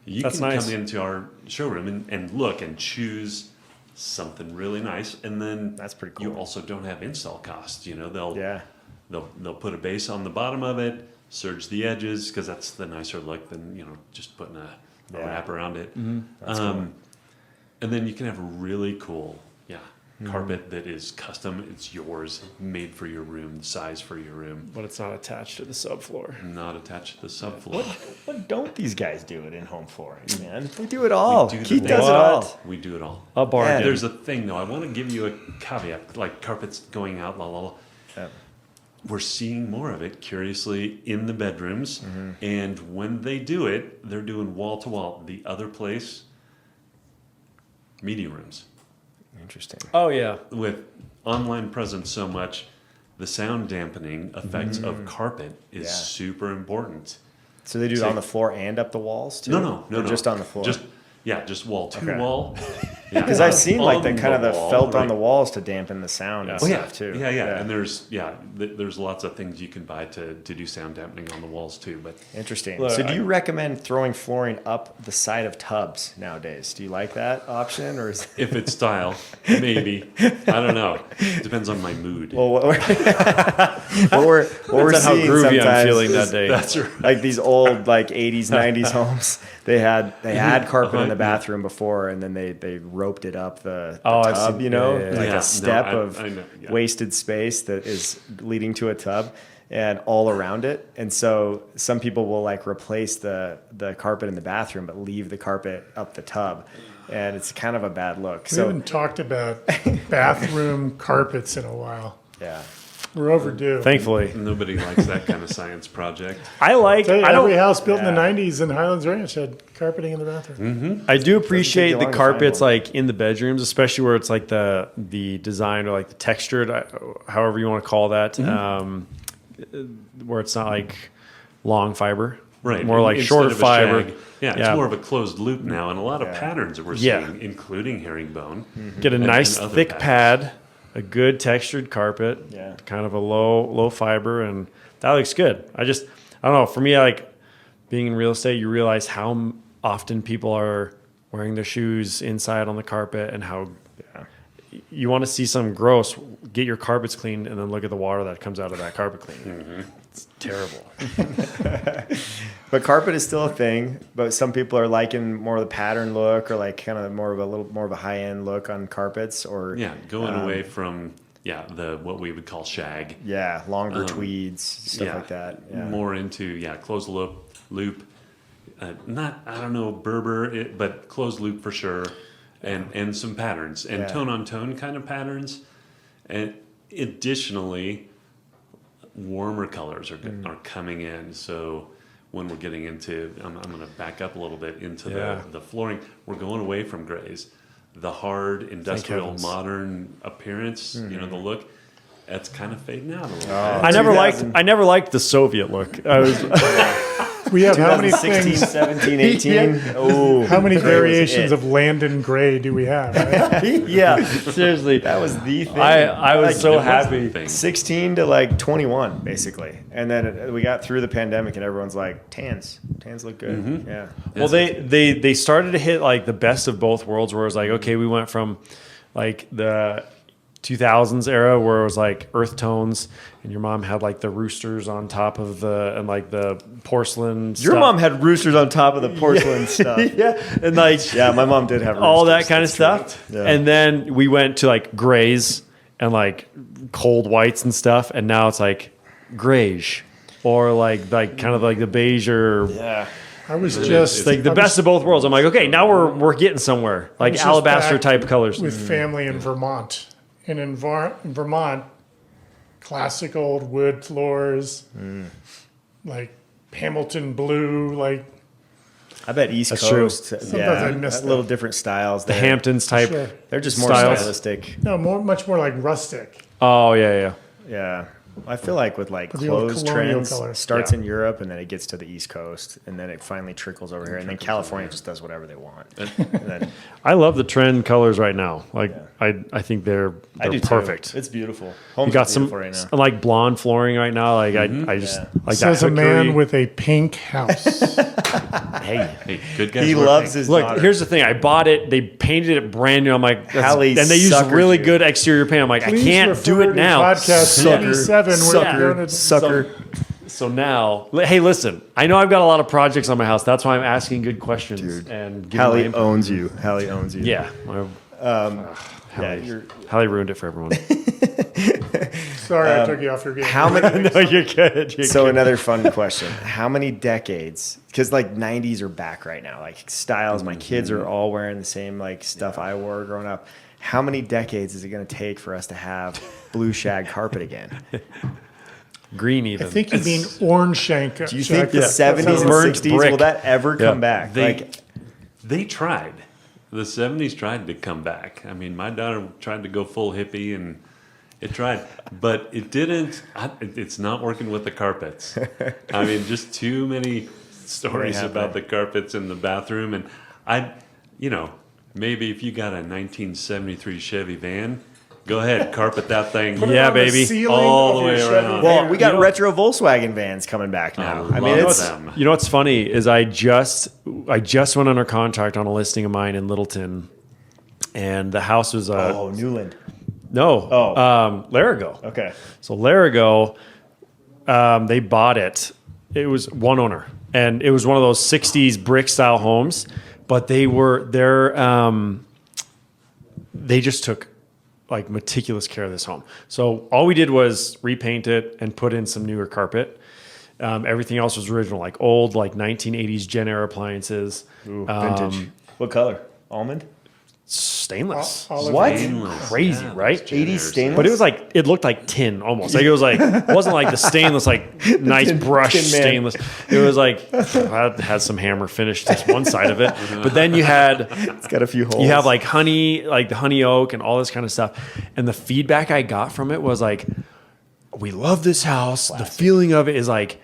Speaker 2: You
Speaker 4: That's
Speaker 2: can
Speaker 4: nice.
Speaker 2: come into our showroom and look and choose something really nice, and then
Speaker 1: That's pretty cool.
Speaker 2: You also don't have install costs. They'll put a base on the bottom of it, serge the edges because that's the nicer look than just putting a wrap around it.
Speaker 1: That's cool.
Speaker 2: And then you can have a really cool carpet that is custom. It's yours, made for your room, size for your room,
Speaker 4: But it's not attached to the subfloor.
Speaker 2: not attached to the subfloor.
Speaker 1: What don't these guys do it in home flooring, man? They do it all.
Speaker 2: We do the
Speaker 1: Keith
Speaker 2: thing.
Speaker 1: does it all.
Speaker 2: We do it all.
Speaker 4: A bargain.
Speaker 2: There's a thing though. I want to give you a caveat, like carpets going out, la la la.
Speaker 1: Yeah.
Speaker 2: We're seeing more of it, curiously, in the bedrooms. And when they do it, they're doing wall to wall. The other place, media rooms.
Speaker 1: Interesting.
Speaker 4: Oh, yeah.
Speaker 2: With online presence so much, the sound dampening effects of carpet is super important.
Speaker 1: So they do it on the floor and up the walls too?
Speaker 2: No,
Speaker 1: Or just on the floor?
Speaker 2: Just wall to
Speaker 1: Okay.
Speaker 2: wall. Yeah,
Speaker 1: Because I've seen like the
Speaker 2: on
Speaker 1: kind of the
Speaker 2: wall,
Speaker 1: felt on
Speaker 2: right.
Speaker 1: the walls to dampen the sound and
Speaker 2: Oh yeah,
Speaker 1: stuff too.
Speaker 2: yeah. And there's lots of things you can buy to do sound dampening on the walls too. But
Speaker 1: Interesting.
Speaker 4: Look,
Speaker 1: So do you recommend throwing flooring up the side of tubs nowadays? Do you like that option, or is
Speaker 2: if it's style, maybe. I don't know. It depends on my mood.
Speaker 1: well, what we're
Speaker 4: Depends on how
Speaker 1: seeing
Speaker 4: groovy I'm
Speaker 1: sometimes
Speaker 4: feeling that
Speaker 1: is
Speaker 4: day.
Speaker 2: That's right.
Speaker 1: like these old like 80s 90s homes, they had carpet in the
Speaker 2: Uh-huh, yeah.
Speaker 1: bathroom before, and then they roped it up the
Speaker 4: Oh, I've
Speaker 1: tub,
Speaker 4: seen-
Speaker 1: you know,
Speaker 4: yeah, yeah, yeah.
Speaker 1: like
Speaker 2: Yeah, no,
Speaker 1: a step
Speaker 2: I
Speaker 1: of
Speaker 2: know, yeah.
Speaker 1: wasted space that is leading to a tub and all around it. And so some people will like replace the carpet in the bathroom but leave the carpet up the tub, and it's kind of a bad look.
Speaker 3: We
Speaker 1: So
Speaker 3: haven't talked about bathroom carpets in a while.
Speaker 1: yeah.
Speaker 3: We're overdue.
Speaker 4: Thankfully,
Speaker 2: Nobody likes that kind of science project.
Speaker 4: I like.
Speaker 3: Tell you,
Speaker 4: I
Speaker 3: every
Speaker 4: don't.
Speaker 3: house built in the
Speaker 1: Yeah.
Speaker 3: 90s in Highlands Ranch had carpeting in the bathroom.
Speaker 4: I do appreciate
Speaker 1: you
Speaker 4: the
Speaker 1: long to find
Speaker 4: carpets
Speaker 1: one.
Speaker 4: like in the bedrooms, especially where it's like the design or like the textured, however you want to call that, where it's not like long fiber,
Speaker 2: Right.
Speaker 4: More like
Speaker 2: Instead
Speaker 4: short
Speaker 2: of a
Speaker 4: fiber.
Speaker 2: shag. Yeah, it's more of a closed loop now, and a lot of
Speaker 1: Yeah.
Speaker 2: patterns that we're
Speaker 4: Yeah.
Speaker 2: seeing, including herringbone.
Speaker 4: Get a
Speaker 2: and
Speaker 4: nice
Speaker 2: other
Speaker 4: thick
Speaker 2: patterns.
Speaker 4: pad, a good textured carpet,
Speaker 1: Yeah.
Speaker 4: kind of a low fiber, and that looks good. I don't know. For me, like being in real estate, you realize how often people are wearing their shoes inside on the carpet, and how you want to see something gross. Get your carpets cleaned, and then look at the water that comes out of that carpet cleaner. It's terrible.
Speaker 1: But carpet is still a thing, but some people are liking more of the pattern look, or like kind of more of a high end look on carpets, or
Speaker 2: Yeah, going away from the what we would call shag.
Speaker 1: longer tweeds, stuff like that. Yeah.
Speaker 2: More into closed loop. Not I don't know Berber, but closed loop for sure, and some patterns and
Speaker 1: Yeah.
Speaker 2: tone on tone kind of patterns, and additionally, warmer colors are coming in. So when we're getting into, I'm going to back up a little bit into
Speaker 4: Yeah.
Speaker 2: the flooring. We're going away from grays, the hard industrial
Speaker 4: heavens.
Speaker 2: modern appearance. The look. That's kind of fading out a little bit.
Speaker 4: I never liked the Soviet look. I was
Speaker 3: We have how many
Speaker 1: 2016,
Speaker 3: things?
Speaker 1: 17, 18. Oh,
Speaker 3: How many
Speaker 1: gray was
Speaker 3: variations
Speaker 1: it.
Speaker 3: of Landon Gray do we have? Right?
Speaker 1: Yeah,
Speaker 4: seriously.
Speaker 1: that was the thing.
Speaker 4: I was
Speaker 1: Like,
Speaker 4: so
Speaker 2: It was the
Speaker 4: happy.
Speaker 2: thing.
Speaker 1: 16 to like 21, basically, and then we got through the pandemic, and everyone's like, tans look good. Yeah,
Speaker 4: Well, they started to hit like the best of both worlds, where it was like, okay, we went from like the 2000s era where it was like earth tones, and your mom had like the roosters on top of the porcelain.
Speaker 1: your
Speaker 4: stuff.
Speaker 1: mom had roosters on top of the porcelain stuff.
Speaker 4: yeah, and like
Speaker 1: Yeah, my mom did have
Speaker 4: all that
Speaker 1: roosters,
Speaker 4: kind of
Speaker 1: that's true.
Speaker 4: stuff.
Speaker 1: Yeah.
Speaker 4: And then we went to like grays and like cold whites and stuff, and now it's like grayish or like kind of like the beige or
Speaker 1: Yeah,
Speaker 3: I was just
Speaker 4: like the best of both worlds. I'm like, okay, now we're getting somewhere. Like
Speaker 3: was just
Speaker 4: alabaster
Speaker 3: back
Speaker 4: type colors.
Speaker 3: with family in Vermont, and in Vermont, classic old wood floors, like Hamilton blue, like
Speaker 1: I bet East
Speaker 4: That's true.
Speaker 1: Coast.
Speaker 3: Sometimes
Speaker 1: Yeah,
Speaker 3: I miss
Speaker 1: little
Speaker 3: that.
Speaker 1: different styles.
Speaker 4: The
Speaker 1: there.
Speaker 4: Hamptons type.
Speaker 3: Sure.
Speaker 1: They're just more
Speaker 4: styles.
Speaker 1: stylistic.
Speaker 3: no, much more like rustic.
Speaker 4: Oh yeah.
Speaker 1: Yeah. I feel like with like
Speaker 3: The old
Speaker 1: clothes
Speaker 3: colonial
Speaker 1: trends,
Speaker 3: color.
Speaker 1: starts
Speaker 4: Yeah.
Speaker 1: in Europe and then it gets to the East Coast and then it finally trickles over here and then California just does whatever they want. And then,
Speaker 4: I love the trend colors right now. Like I think they're
Speaker 1: I do too.
Speaker 4: perfect.
Speaker 1: It's beautiful.
Speaker 4: You
Speaker 1: Homes
Speaker 4: got
Speaker 1: are
Speaker 4: some
Speaker 1: beautiful right now.
Speaker 4: like blonde flooring right now. Like I just
Speaker 1: Yeah.
Speaker 4: like
Speaker 3: Says
Speaker 4: that
Speaker 3: a man
Speaker 4: hickory.
Speaker 3: with a pink house.
Speaker 4: Hey,
Speaker 2: Hey, good guys.
Speaker 1: He
Speaker 2: wear
Speaker 1: loves
Speaker 2: pink.
Speaker 1: his
Speaker 4: look,
Speaker 1: daughter.
Speaker 4: here's the thing. I bought it. They painted it brand new. I'm like,
Speaker 1: Hallie
Speaker 4: and they used
Speaker 1: suckered
Speaker 4: really
Speaker 1: you.
Speaker 4: good exterior paint. I'm like, I
Speaker 3: Please
Speaker 4: can't
Speaker 3: refer
Speaker 4: do it
Speaker 3: to
Speaker 4: now.
Speaker 3: Podcast
Speaker 1: Sucker.
Speaker 3: 77.
Speaker 4: Sucker.
Speaker 3: We're going to
Speaker 1: Sucker.
Speaker 4: So now, hey, listen. I know I've got a lot of projects on my house. That's why I'm asking good questions and giving my
Speaker 1: Hallie
Speaker 4: input.
Speaker 1: owns you. Hallie owns you.
Speaker 4: Yeah,
Speaker 1: Yeah,
Speaker 4: Hallie,
Speaker 1: you're,
Speaker 4: Hallie ruined it for everyone.
Speaker 3: Sorry, I took you off your game.
Speaker 1: how many?
Speaker 4: No, you're good. You're
Speaker 1: So
Speaker 4: good.
Speaker 1: another fun question: how many decades? Because like '90s are back right now. Like styles, my kids are all wearing the same like stuff I wore growing up. How many decades is it going to take for us to have blue shag carpet again?
Speaker 4: Green
Speaker 3: I
Speaker 4: even.
Speaker 3: think you mean orange shank.
Speaker 1: Do you think the '70s and
Speaker 4: Burnt
Speaker 1: '60s
Speaker 4: brick.
Speaker 1: will that ever come back?
Speaker 2: They tried. The 70s tried to come back. I mean, my daughter tried to go full hippie, and it tried, but it didn't. It's not working with the carpets. I mean, just too many stories about the carpets in the bathroom, and maybe if you got a 1973 Chevy van, go ahead, carpet that thing.
Speaker 3: Put it
Speaker 4: Yeah,
Speaker 3: on
Speaker 4: baby.
Speaker 3: ceiling
Speaker 2: All
Speaker 3: of
Speaker 2: the
Speaker 3: your
Speaker 2: way
Speaker 3: Chevy
Speaker 2: around.
Speaker 3: van.
Speaker 1: Well, we got
Speaker 4: you know-
Speaker 1: retro Volkswagen vans coming back now. I mean,
Speaker 2: love
Speaker 1: it's
Speaker 2: them.
Speaker 4: You know what's funny is I just went under contract on a listing of mine in Littleton, and the house was
Speaker 1: Newland.
Speaker 4: Larigo.
Speaker 1: Okay.
Speaker 4: So Larigo, they bought it. It was one owner, and it was one of those '60s brick style homes. But they just took like meticulous care of this home. So all we did was repaint it and put in some newer carpet. Everything else was original, like old, like 1980s Gen Air appliances.
Speaker 1: Ooh, vintage. What color? Almond?
Speaker 4: Stainless.
Speaker 3: Olive
Speaker 1: What?
Speaker 3: green.
Speaker 2: Stainless,
Speaker 4: Crazy,
Speaker 2: yeah,
Speaker 4: right?
Speaker 2: those Gen
Speaker 1: 80s
Speaker 2: Airs,
Speaker 1: stainless?
Speaker 4: But it was like, it looked like tin almost. Like it wasn't like the stainless, like nice brush
Speaker 1: tin man.
Speaker 4: stainless. It was like, I had some hammer finish to one side of it. But then you had,
Speaker 1: It's got a few holes.
Speaker 4: you have like honey, like the honey oak and all this kind of stuff. And the feedback I got from it was like, we love this house. The feeling of it is like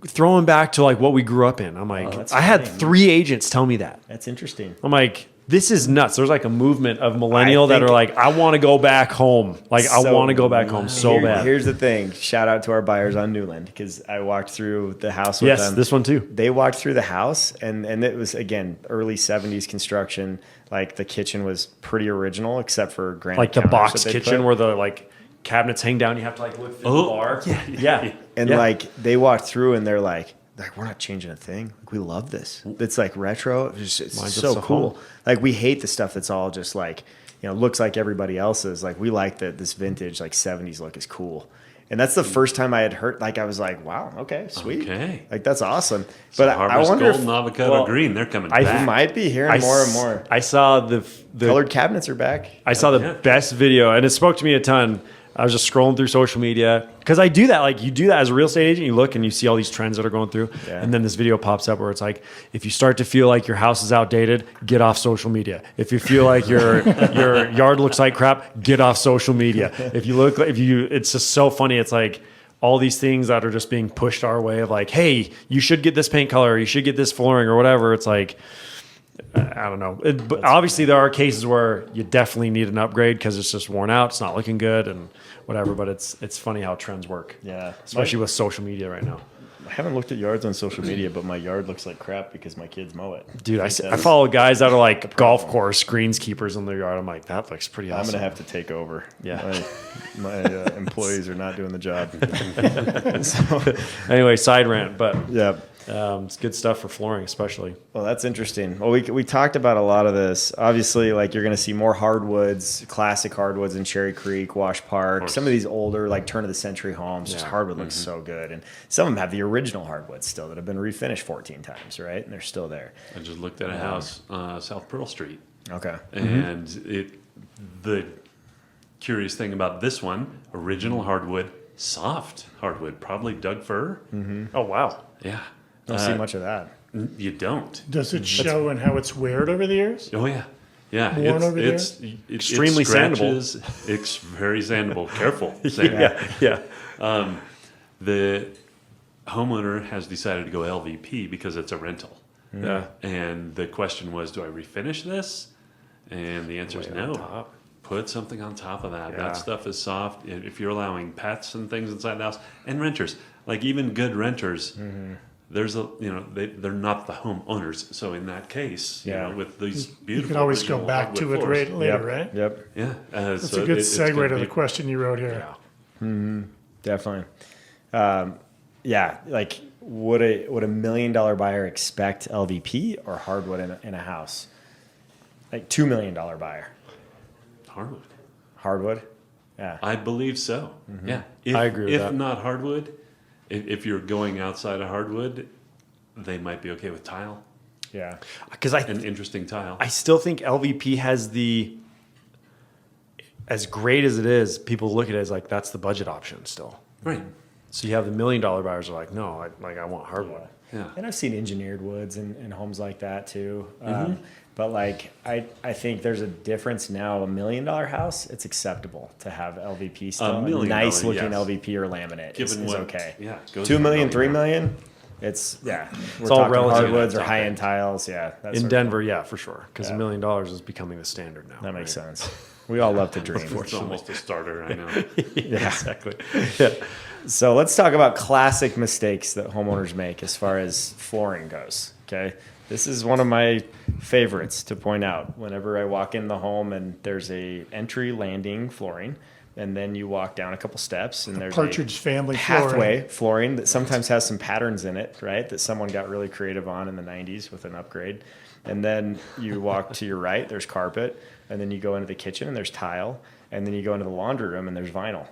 Speaker 4: throwing back to like what we grew up in. I'm like,
Speaker 1: that's
Speaker 4: I had
Speaker 1: funny.
Speaker 4: 3 agents tell me that.
Speaker 1: That's interesting.
Speaker 4: I'm like, this is nuts. There's like a movement of millennial that
Speaker 1: think-
Speaker 4: are like, I want to go back home. Like, I
Speaker 1: So-
Speaker 4: want to go back home so bad.
Speaker 1: Here's the thing. Shout out to our buyers on Newland because I walked through the house with
Speaker 4: Yes,
Speaker 1: them.
Speaker 4: this one too.
Speaker 1: They walked through the house and it was, again, early 70s construction. Like the kitchen was pretty original except for granite
Speaker 4: Like the
Speaker 1: counters
Speaker 4: box
Speaker 1: that they
Speaker 4: kitchen
Speaker 1: put.
Speaker 4: where the like cabinets hang down. You have to like look through
Speaker 2: Oh,
Speaker 4: the bar. Yeah.
Speaker 1: And
Speaker 4: Yeah.
Speaker 1: like they walked through and they're like we're not changing a thing. Like we love this. It's like retro. It's
Speaker 4: Mine's
Speaker 1: so
Speaker 4: just a
Speaker 1: cool.
Speaker 4: home.
Speaker 1: Like we hate the stuff that's all just like looks like everybody else's. Like we like that this vintage like 70s look is cool. And that's the first time I had heard. Like I was like, wow, okay, sweet.
Speaker 2: Okay.
Speaker 1: Like that's awesome.
Speaker 2: So
Speaker 1: But I
Speaker 2: Harvest
Speaker 1: wonder
Speaker 2: Gold
Speaker 1: if
Speaker 2: and Avocado
Speaker 4: well,
Speaker 2: Green, they're coming
Speaker 4: I
Speaker 2: back.
Speaker 1: might be hearing more and more.
Speaker 4: I saw the
Speaker 1: Colored cabinets are back.
Speaker 4: I saw the
Speaker 2: Yeah.
Speaker 4: best video, and it spoke to me a ton. I was just scrolling through social media because I do that. Like you do that as a real estate agent. You look and you see all these trends that are going through,
Speaker 1: Yeah.
Speaker 4: and then this video pops up where it's like, if you start to feel like your house is outdated, get off social media. If you feel like your yard looks like crap, get off social media. It's just so funny. It's like all these things that are just being pushed our way of like, hey, you should get this paint color, you should get this flooring or whatever. It's like, I don't know. But obviously, there are cases where you definitely need an upgrade because it's just worn out. It's not looking good and whatever. But it's funny how trends work.
Speaker 1: Yeah.
Speaker 4: Especially with social media right now.
Speaker 1: I haven't looked at yards on social media, but my yard looks like crap because my kids mow it.
Speaker 4: Dude, I follow guys that are like golf course greenskeepers in their yard. I'm like, that looks pretty
Speaker 1: I'm
Speaker 4: awesome.
Speaker 1: gonna have to take over.
Speaker 4: Yeah.
Speaker 1: My employees are not doing the job.
Speaker 4: Anyway, side rant, but
Speaker 1: Yeah.
Speaker 4: it's good stuff for flooring, especially.
Speaker 1: Well, that's interesting. Well, we talked about a lot of this. Obviously, like you're going to see more hardwoods, classic hardwoods in Cherry Creek, Wash Park. Some of these older, like turn of the century homes, just hardwood looks so good. And some of them have the original hardwoods still that have been refinished 14 times, right? And they're still there.
Speaker 2: I just looked at a house, South Pearl Street.
Speaker 1: Okay.
Speaker 2: And the curious thing about this one, original hardwood, soft hardwood, probably Doug fir.
Speaker 4: Oh, wow.
Speaker 2: Yeah.
Speaker 1: Don't see much of that.
Speaker 2: You don't.
Speaker 3: Does it show in how it's weared over the years?
Speaker 2: Oh yeah, yeah.
Speaker 3: Worn over there?
Speaker 4: Extremely sandable.
Speaker 2: It's very sandable. Careful. Sandable.
Speaker 4: Yeah.
Speaker 2: The homeowner has decided to go LVP because it's a rental.
Speaker 4: Yeah.
Speaker 2: And the question was, do I refinish this? And the answer is
Speaker 4: Lay it on
Speaker 2: no.
Speaker 4: top.
Speaker 2: Put something on top of that.
Speaker 4: Yeah.
Speaker 2: That stuff is soft. If you're allowing pets and things inside the house, and renters, like even good renters, there's they're not the homeowners. So in that case, with these beautiful,
Speaker 3: You can always go
Speaker 2: original
Speaker 3: back to
Speaker 2: hardwood
Speaker 3: it
Speaker 2: floors.
Speaker 3: later, right?
Speaker 1: Yep.
Speaker 2: Yeah,
Speaker 3: That's
Speaker 2: so
Speaker 3: a good
Speaker 2: it's gonna
Speaker 3: segue to
Speaker 2: be-
Speaker 3: the question you wrote here.
Speaker 4: Yeah.
Speaker 1: Definitely. Like would a $1 million buyer expect LVP or hardwood in a house? Like $2 million buyer.
Speaker 2: Hardwood.
Speaker 1: Hardwood? Yeah.
Speaker 2: I believe so. Yeah,
Speaker 4: I agree with
Speaker 2: if
Speaker 4: that.
Speaker 2: not hardwood, if you're going outside of hardwood, they might be okay with tile.
Speaker 1: Yeah.
Speaker 4: Because
Speaker 2: An interesting tile.
Speaker 4: I still think LVP has as great as it is, people look at it as like, that's the budget option still.
Speaker 2: Right.
Speaker 4: So you have the $1 million buyers are like, no, I want hardwood.
Speaker 2: Yeah.
Speaker 1: And I've seen engineered woods in homes like that too. But like I think there's a difference now. $1 million house, it's acceptable to have LVP still.
Speaker 2: $1 million,
Speaker 1: Nice looking
Speaker 2: yes.
Speaker 1: LVP or laminate is
Speaker 2: Given what?
Speaker 1: okay.
Speaker 2: Yeah. it goes
Speaker 1: 2 million,
Speaker 2: for
Speaker 1: 3
Speaker 2: $1
Speaker 1: million, It's we're
Speaker 4: all
Speaker 1: talking
Speaker 4: relative.
Speaker 1: hardwoods or high end tiles. Yeah, that's
Speaker 4: In Denver, yeah, for sure, because
Speaker 1: Yeah.
Speaker 4: $1 million is becoming the standard now.
Speaker 1: that makes sense. We all love to dream.
Speaker 2: It's almost a starter, I know.
Speaker 4: Yeah, exactly. Yeah.
Speaker 1: So let's talk about classic mistakes that homeowners make as far as flooring goes. Okay. This is one of my favorites to point out whenever I walk in the home and there's a entry landing flooring, and then you walk down a couple steps and there's
Speaker 3: Partridge
Speaker 1: a
Speaker 3: family
Speaker 1: pathway flooring that sometimes has some patterns in it, right? That someone got really creative on in the 90s with an upgrade. And then you walk to your right, there's carpet, and then you go into the kitchen and there's tile, and then you go into the laundry room and there's vinyl,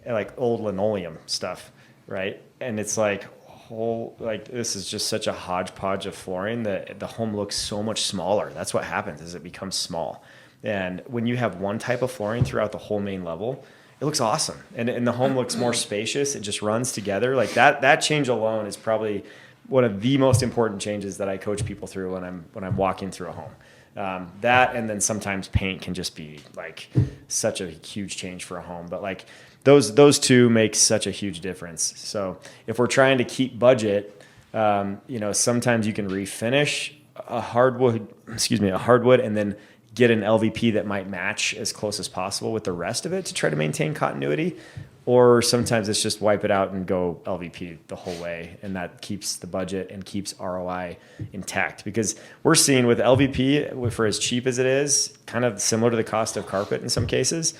Speaker 1: like old linoleum stuff, right? And it's like this is just such a hodgepodge of flooring that the home looks so much smaller. That's what happens, is it becomes small. And when you have one type of flooring throughout the whole main level, it looks awesome, and the home looks more spacious. It just runs together. Like that change alone is probably one of the most important changes that I coach people through when I'm walking through a home. That, and then sometimes paint can just be like such a huge change for a home. But like those two make such a huge difference. So if we're trying to keep budget, sometimes you can refinish a hardwood, and then get an LVP that might match as close as possible with the rest of it to try to maintain continuity. Or sometimes it's just wipe it out and go LVP the whole way. And that keeps the budget and keeps ROI intact. Because we're seeing with LVP, for as cheap as it is, kind of similar to the cost of carpet in some cases,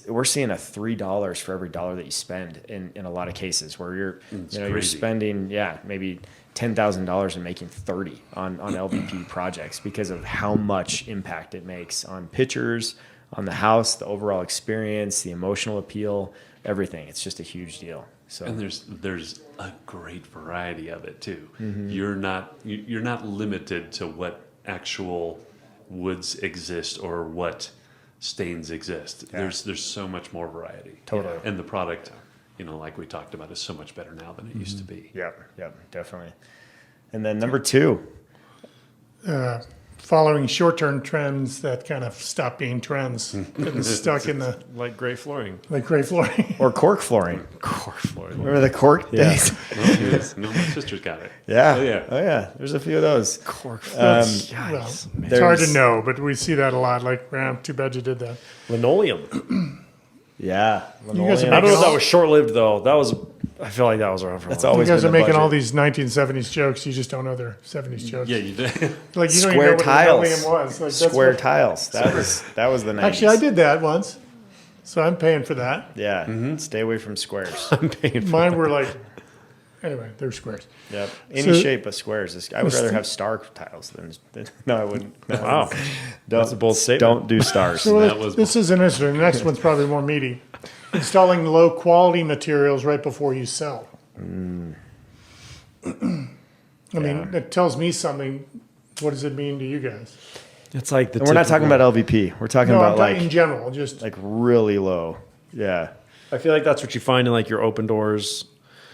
Speaker 1: we're seeing a $3 for every dollar that you spend in a lot of cases, where you're spending, maybe $10,000 and making 30 on LVP projects because of how much impact it makes on pictures, on the house, the overall experience, the emotional appeal, everything. It's just a huge deal. So,
Speaker 2: and there's a great variety of it too.
Speaker 1: Mm-hmm.
Speaker 2: You're not limited to what actual woods exist or what stains exist.
Speaker 1: Yeah.
Speaker 2: There's so much more variety.
Speaker 1: Totally.
Speaker 2: And the product, like we talked about, is so much better now than it used to be.
Speaker 1: Yep, definitely. And then number 2.
Speaker 3: Following short-term trends that kind of stop being trends, getting stuck in the
Speaker 4: Like gray flooring.
Speaker 3: gray flooring.
Speaker 1: Or cork flooring.
Speaker 4: Cork flooring.
Speaker 1: Remember the cork days?
Speaker 2: No, my sister's got it.
Speaker 1: Yeah.
Speaker 2: Oh, yeah.
Speaker 1: Oh, yeah. There's a few of those.
Speaker 4: Cork flooring.
Speaker 3: Well, it's hard to know, but we see that a lot. Like, too bad you did that.
Speaker 4: Linoleum.
Speaker 1: Yeah.
Speaker 3: You guys are
Speaker 4: I don't know if
Speaker 3: all-
Speaker 4: that was short-lived, though. I feel like that was around for
Speaker 1: That's
Speaker 4: a while.
Speaker 1: always
Speaker 3: You guys
Speaker 1: been
Speaker 3: are
Speaker 1: the
Speaker 3: making all
Speaker 1: budget.
Speaker 3: these 1970s jokes. You just don't know they're 70s jokes.
Speaker 2: Yeah, you did.
Speaker 3: Like, you don't even know
Speaker 1: Square
Speaker 3: what
Speaker 1: tiles.
Speaker 3: linoleum was. Like, that's
Speaker 1: Square
Speaker 3: what-
Speaker 1: tiles. That was the 90s.
Speaker 3: Actually, I did that once, so I'm paying for that.
Speaker 1: Yeah. Stay away from squares.
Speaker 4: I'm paying for
Speaker 3: Mine were like, anyway, they're squares.
Speaker 1: Yep. Any
Speaker 3: So-
Speaker 1: shape of squares. I would rather have star tiles than no, I wouldn't. No.
Speaker 4: Wow. That's a bold statement.
Speaker 1: Don't do stars.
Speaker 3: So
Speaker 2: That was-
Speaker 3: this is interesting. The next one's probably more meaty. Installing low quality materials right before you sell. I mean, that tells me something. What does it mean to you guys?
Speaker 4: It's like the
Speaker 1: And we're not talking about LVP. We're talking
Speaker 3: No, I'm
Speaker 1: about
Speaker 3: talking in
Speaker 1: like
Speaker 3: general. Just
Speaker 1: really low. Yeah.
Speaker 4: I feel like that's what you find in like your open doors.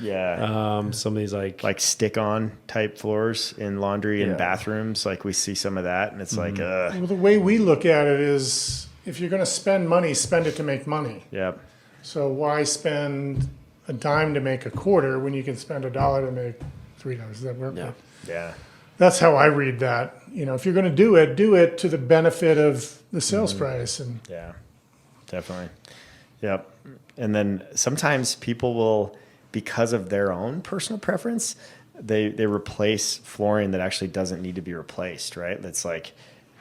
Speaker 1: Yeah.
Speaker 4: Some of these like
Speaker 1: stick-on type floors in laundry and
Speaker 4: Yeah.
Speaker 1: bathrooms. Like we see some of that, and it's like,
Speaker 3: well, the way we look at it is, if you're going to spend money, spend it to make money.
Speaker 1: yep.
Speaker 3: So why spend a dime to make a quarter when you can spend $1 to make $3? Does that work?
Speaker 4: Yeah.
Speaker 1: Yeah.
Speaker 3: That's how I read that. If you're going to do it to the benefit of the sales price. And
Speaker 1: Yeah, definitely. Yep. And then sometimes people will, because of their own personal preference, they replace flooring that actually doesn't need to be replaced, right? That's like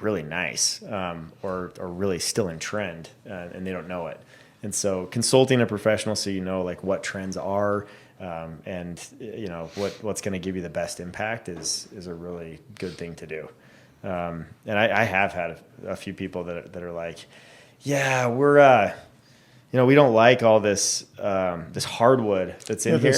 Speaker 1: really nice or really still in trend and they don't know it. And so consulting a professional so you know like what trends are and what's going to give you the best impact is a really good thing to do. And I have had a few people that are like, yeah, we're we don't like all this this hardwood that's in here.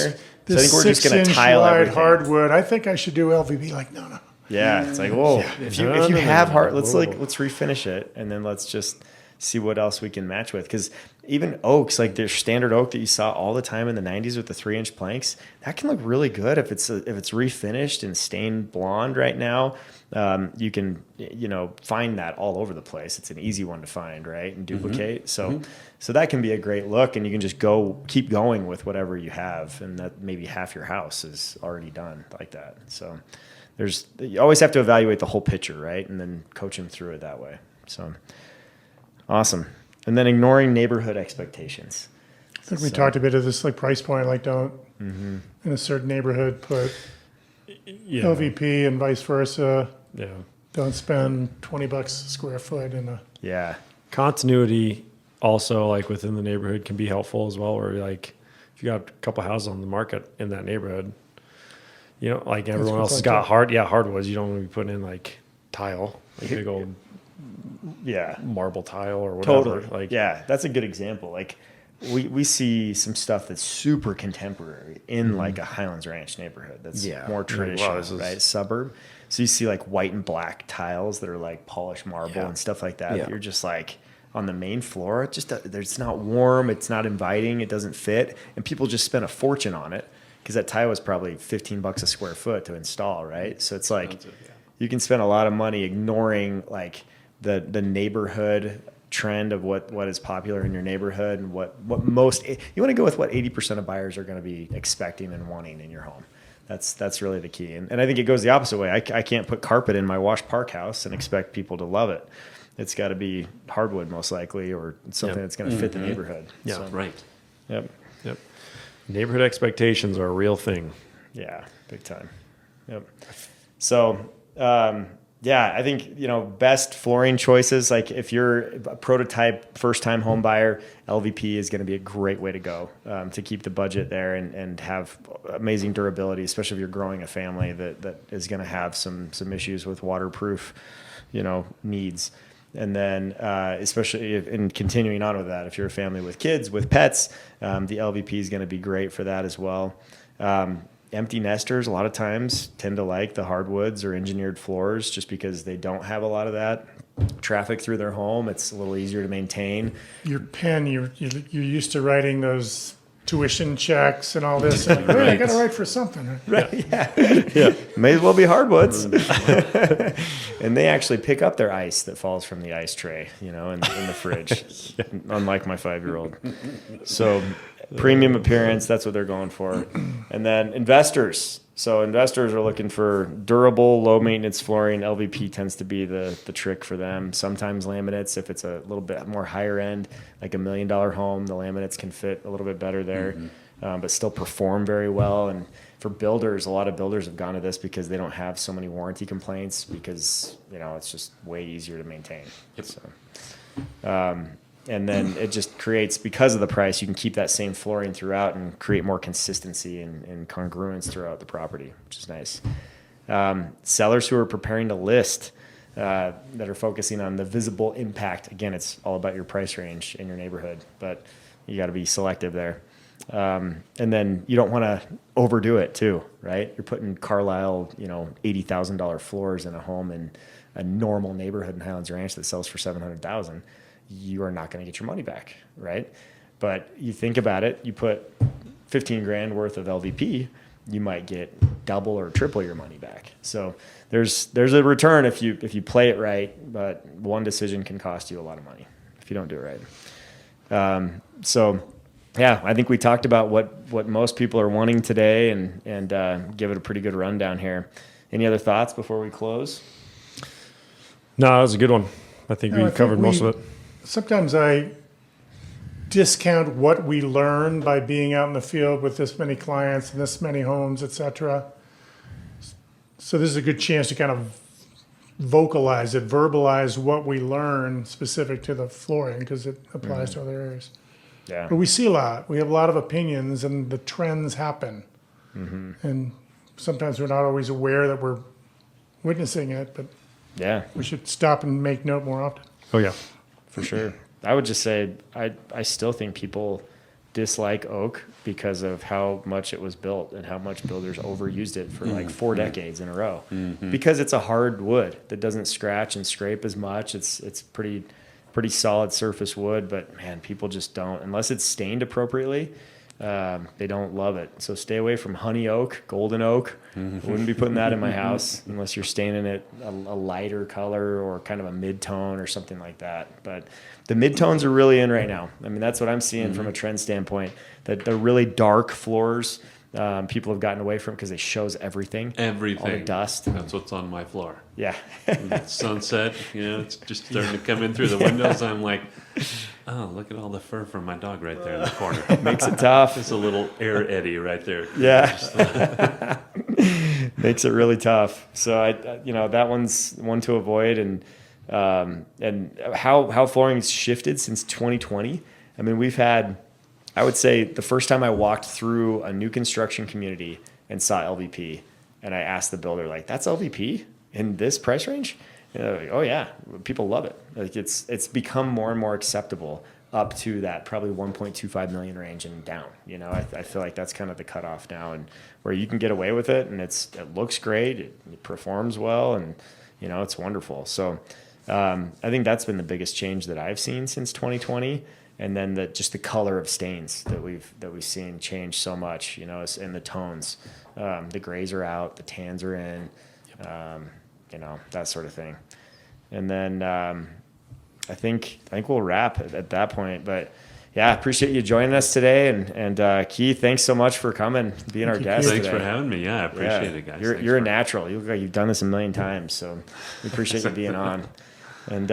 Speaker 1: So I think we're just going to tile everything.
Speaker 3: hardwood. I think I should do LVP. Like, no.
Speaker 1: Yeah, it's like, whoa. If you
Speaker 4: No,
Speaker 1: have
Speaker 4: no.
Speaker 1: hard, let's
Speaker 4: Whoa.
Speaker 1: let's refinish it and then let's just see what else we can match with. Because even oaks, like their standard oak that you saw all the time in the 90s with the 3-inch planks, that can look really good if it's refinished and stained blonde right now. you can, find that all over the place. It's an easy one to find, right, and duplicate. So that can be a great look, and you can just keep going with whatever you have, and that maybe half your house is already done like that. So you always have to evaluate the whole picture, right, and then coach them through it that way. So awesome. And then ignoring neighborhood expectations.
Speaker 3: I think we talked a bit of this, like price point, like don't in a certain neighborhood put LVP and vice versa.
Speaker 4: Yeah.
Speaker 3: Don't spend $20 a square foot in a.
Speaker 1: Yeah.
Speaker 4: Continuity also, like within the neighborhood, can be helpful as well. Where like if you got a couple houses on the market in that neighborhood, like everyone else has got hardwoods. You don't want to be putting in like tile, like big old marble tile or whatever.
Speaker 1: Totally. That's a good example. Like we see some stuff that's super contemporary in like a Highlands Ranch neighborhood that's more traditional, right? Suburb. So you see like white and black tiles that are like polished marble and stuff like that. You're just like on the main floor, it's not warm, it's not inviting, it doesn't fit, and people just spend a fortune on it because that tile was probably $15 a square foot to install, right? So it's like you can spend a lot of money ignoring like the neighborhood trend of what is popular in your neighborhood and what most you want to go with what 80% of buyers are going to be expecting and wanting in your home. That's really the key. And I think it goes the opposite way. I can't put carpet in my Wash Park house and expect people to love it. It's got to be hardwood most likely, or something that's going to fit the neighborhood.
Speaker 2: Yeah,
Speaker 1: So,
Speaker 2: right.
Speaker 1: Yep.
Speaker 4: Neighborhood expectations are a real thing.
Speaker 1: Yeah, big time. Yep. So, I think, best flooring choices, like if you're a prototype first-time home buyer, LVP is going to be a great way to go to keep the budget there and have amazing durability, especially if you're growing a family that is going to have some issues with waterproof, needs. And then especially in continuing on with that, if you're a family with kids, with pets, the LVP is going to be great for that as well. Empty nesters a lot of times tend to like the hardwoods or engineered floors just because they don't have a lot of that traffic through their home. It's a little easier to maintain.
Speaker 3: Your pen, you're used to writing those tuition checks and all this. And like, I got to write for something.
Speaker 1: Right? Yeah. May as well be hardwoods. And they actually pick up their ice that falls from the ice tray, in the fridge, unlike my 5-year-old. So premium appearance, that's what they're going for. And then investors. So investors are looking for durable, low maintenance flooring. LVP tends to be the trick for them. Sometimes laminates, if it's a little bit more higher end, like $1 million home, the laminates can fit a little bit better there, but still perform very well. And for builders, a lot of builders have gone to this because they don't have so many warranty complaints because, it's just way easier to maintain.
Speaker 2: Yep.
Speaker 1: So, and then it just creates, because of the price, you can keep that same flooring throughout and create more consistency and congruence throughout the property, which is nice. Sellers who are preparing to list that are focusing on the visible impact. Again, it's all about your price range in your neighborhood, but you got to be selective there. And then you don't want to overdo it too, right? You're putting Carlisle, $80,000 floors in a home in a normal neighborhood in Highlands Ranch that sells for $700,000. You are not going to get your money back, right? But you think about it, you put $15,000 worth of LVP, you might get double or triple your money back. So there's a return if you play it right, but one decision can cost you a lot of money if you don't do it right. I think we talked about what most people are wanting today and give it a pretty good rundown here. Any other thoughts before we close?
Speaker 4: No, that was a good one. I think we covered most of it.
Speaker 3: Sometimes I discount what we learn by being out in the field with this many clients and this many homes, etc. So this is a good chance to kind of verbalize what we learn specific to the flooring because it applies to other areas.
Speaker 1: Yeah.
Speaker 3: But we see a lot. We have a lot of opinions and the trends happen. And sometimes we're not always aware that we're witnessing it, but we should stop and make note more often.
Speaker 4: Oh, yeah.
Speaker 1: For sure. I would just say I still think people dislike oak because of how much it was built and how much builders overused it for like 4 decades in a row. Because it's a hard wood that doesn't scratch and scrape as much. It's pretty solid surface wood, but man, people just don't, unless it's stained appropriately. they don't love it. So stay away from honey oak, golden oak. I wouldn't be putting that in my house unless you're staining it a lighter color or kind of a mid-tone or something like that. But the mid-tones are really in right now. I mean, that's what I'm seeing from a trend standpoint, that the really dark floors, people have gotten away from because it shows everything.
Speaker 2: Everything.
Speaker 1: All the dust.
Speaker 2: That's what's on my floor.
Speaker 1: Yeah.
Speaker 2: Sunset, it's just starting to come in through the windows. I'm like, oh, look at all the fur from my dog right there in the corner.
Speaker 1: Makes it tough.
Speaker 2: It's a little air eddy right there.
Speaker 1: Yeah. Makes it really tough. So that one's one to avoid. And how flooring's shifted since 2020. I mean, we've had, I would say the first time I walked through a new construction community and saw LVP, and I asked the builder, like, that's LVP in this price range? And they're like, oh yeah, people love it. Like it's become more and more acceptable up to that probably 1.25 million range and down. I feel like that's kind of the cutoff now, and where you can get away with it, and it looks great, it performs well, and it's wonderful. So I think that's been the biggest change that I've seen since 2020. And then just the color of stains that we've seen change so much, in the tones. The grays are out, the tans are in, that sort of thing. And then I think we'll wrap at that point. But yeah, I appreciate you joining us today. And Keith, thanks so much for coming, being our guest
Speaker 2: Thanks
Speaker 1: today.
Speaker 2: for having me. Yeah, I appreciate it, guys.
Speaker 1: You're a natural. You look like you've done this a million times, so we appreciate you being on. And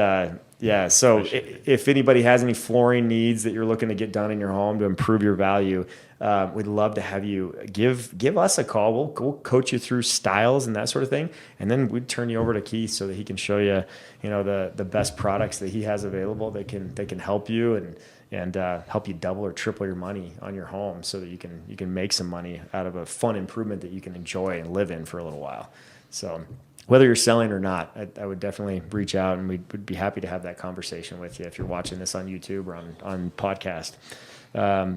Speaker 1: so if anybody has any flooring needs that you're looking to get done in your home to improve your value, we'd love to have you give us a call. We'll coach you through styles and that sort of thing, and then we'd turn you over to Keith so that he can show you, the best products that he has available that can help you and help you double or triple your money on your home, so that you can make some money out of a fun improvement that you can enjoy and live in for a little while. So whether you're selling or not, I would definitely reach out, and we'd be happy to have that conversation with you if you're watching this on YouTube or on podcast.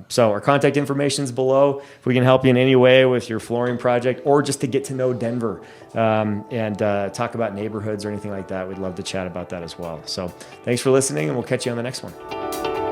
Speaker 1: So our contact information is below. If we can help you in any way with your flooring project, or just to get to know Denver and talk about neighborhoods or anything like that, we'd love to chat about that as well. So thanks for listening, and we'll catch you on the next one.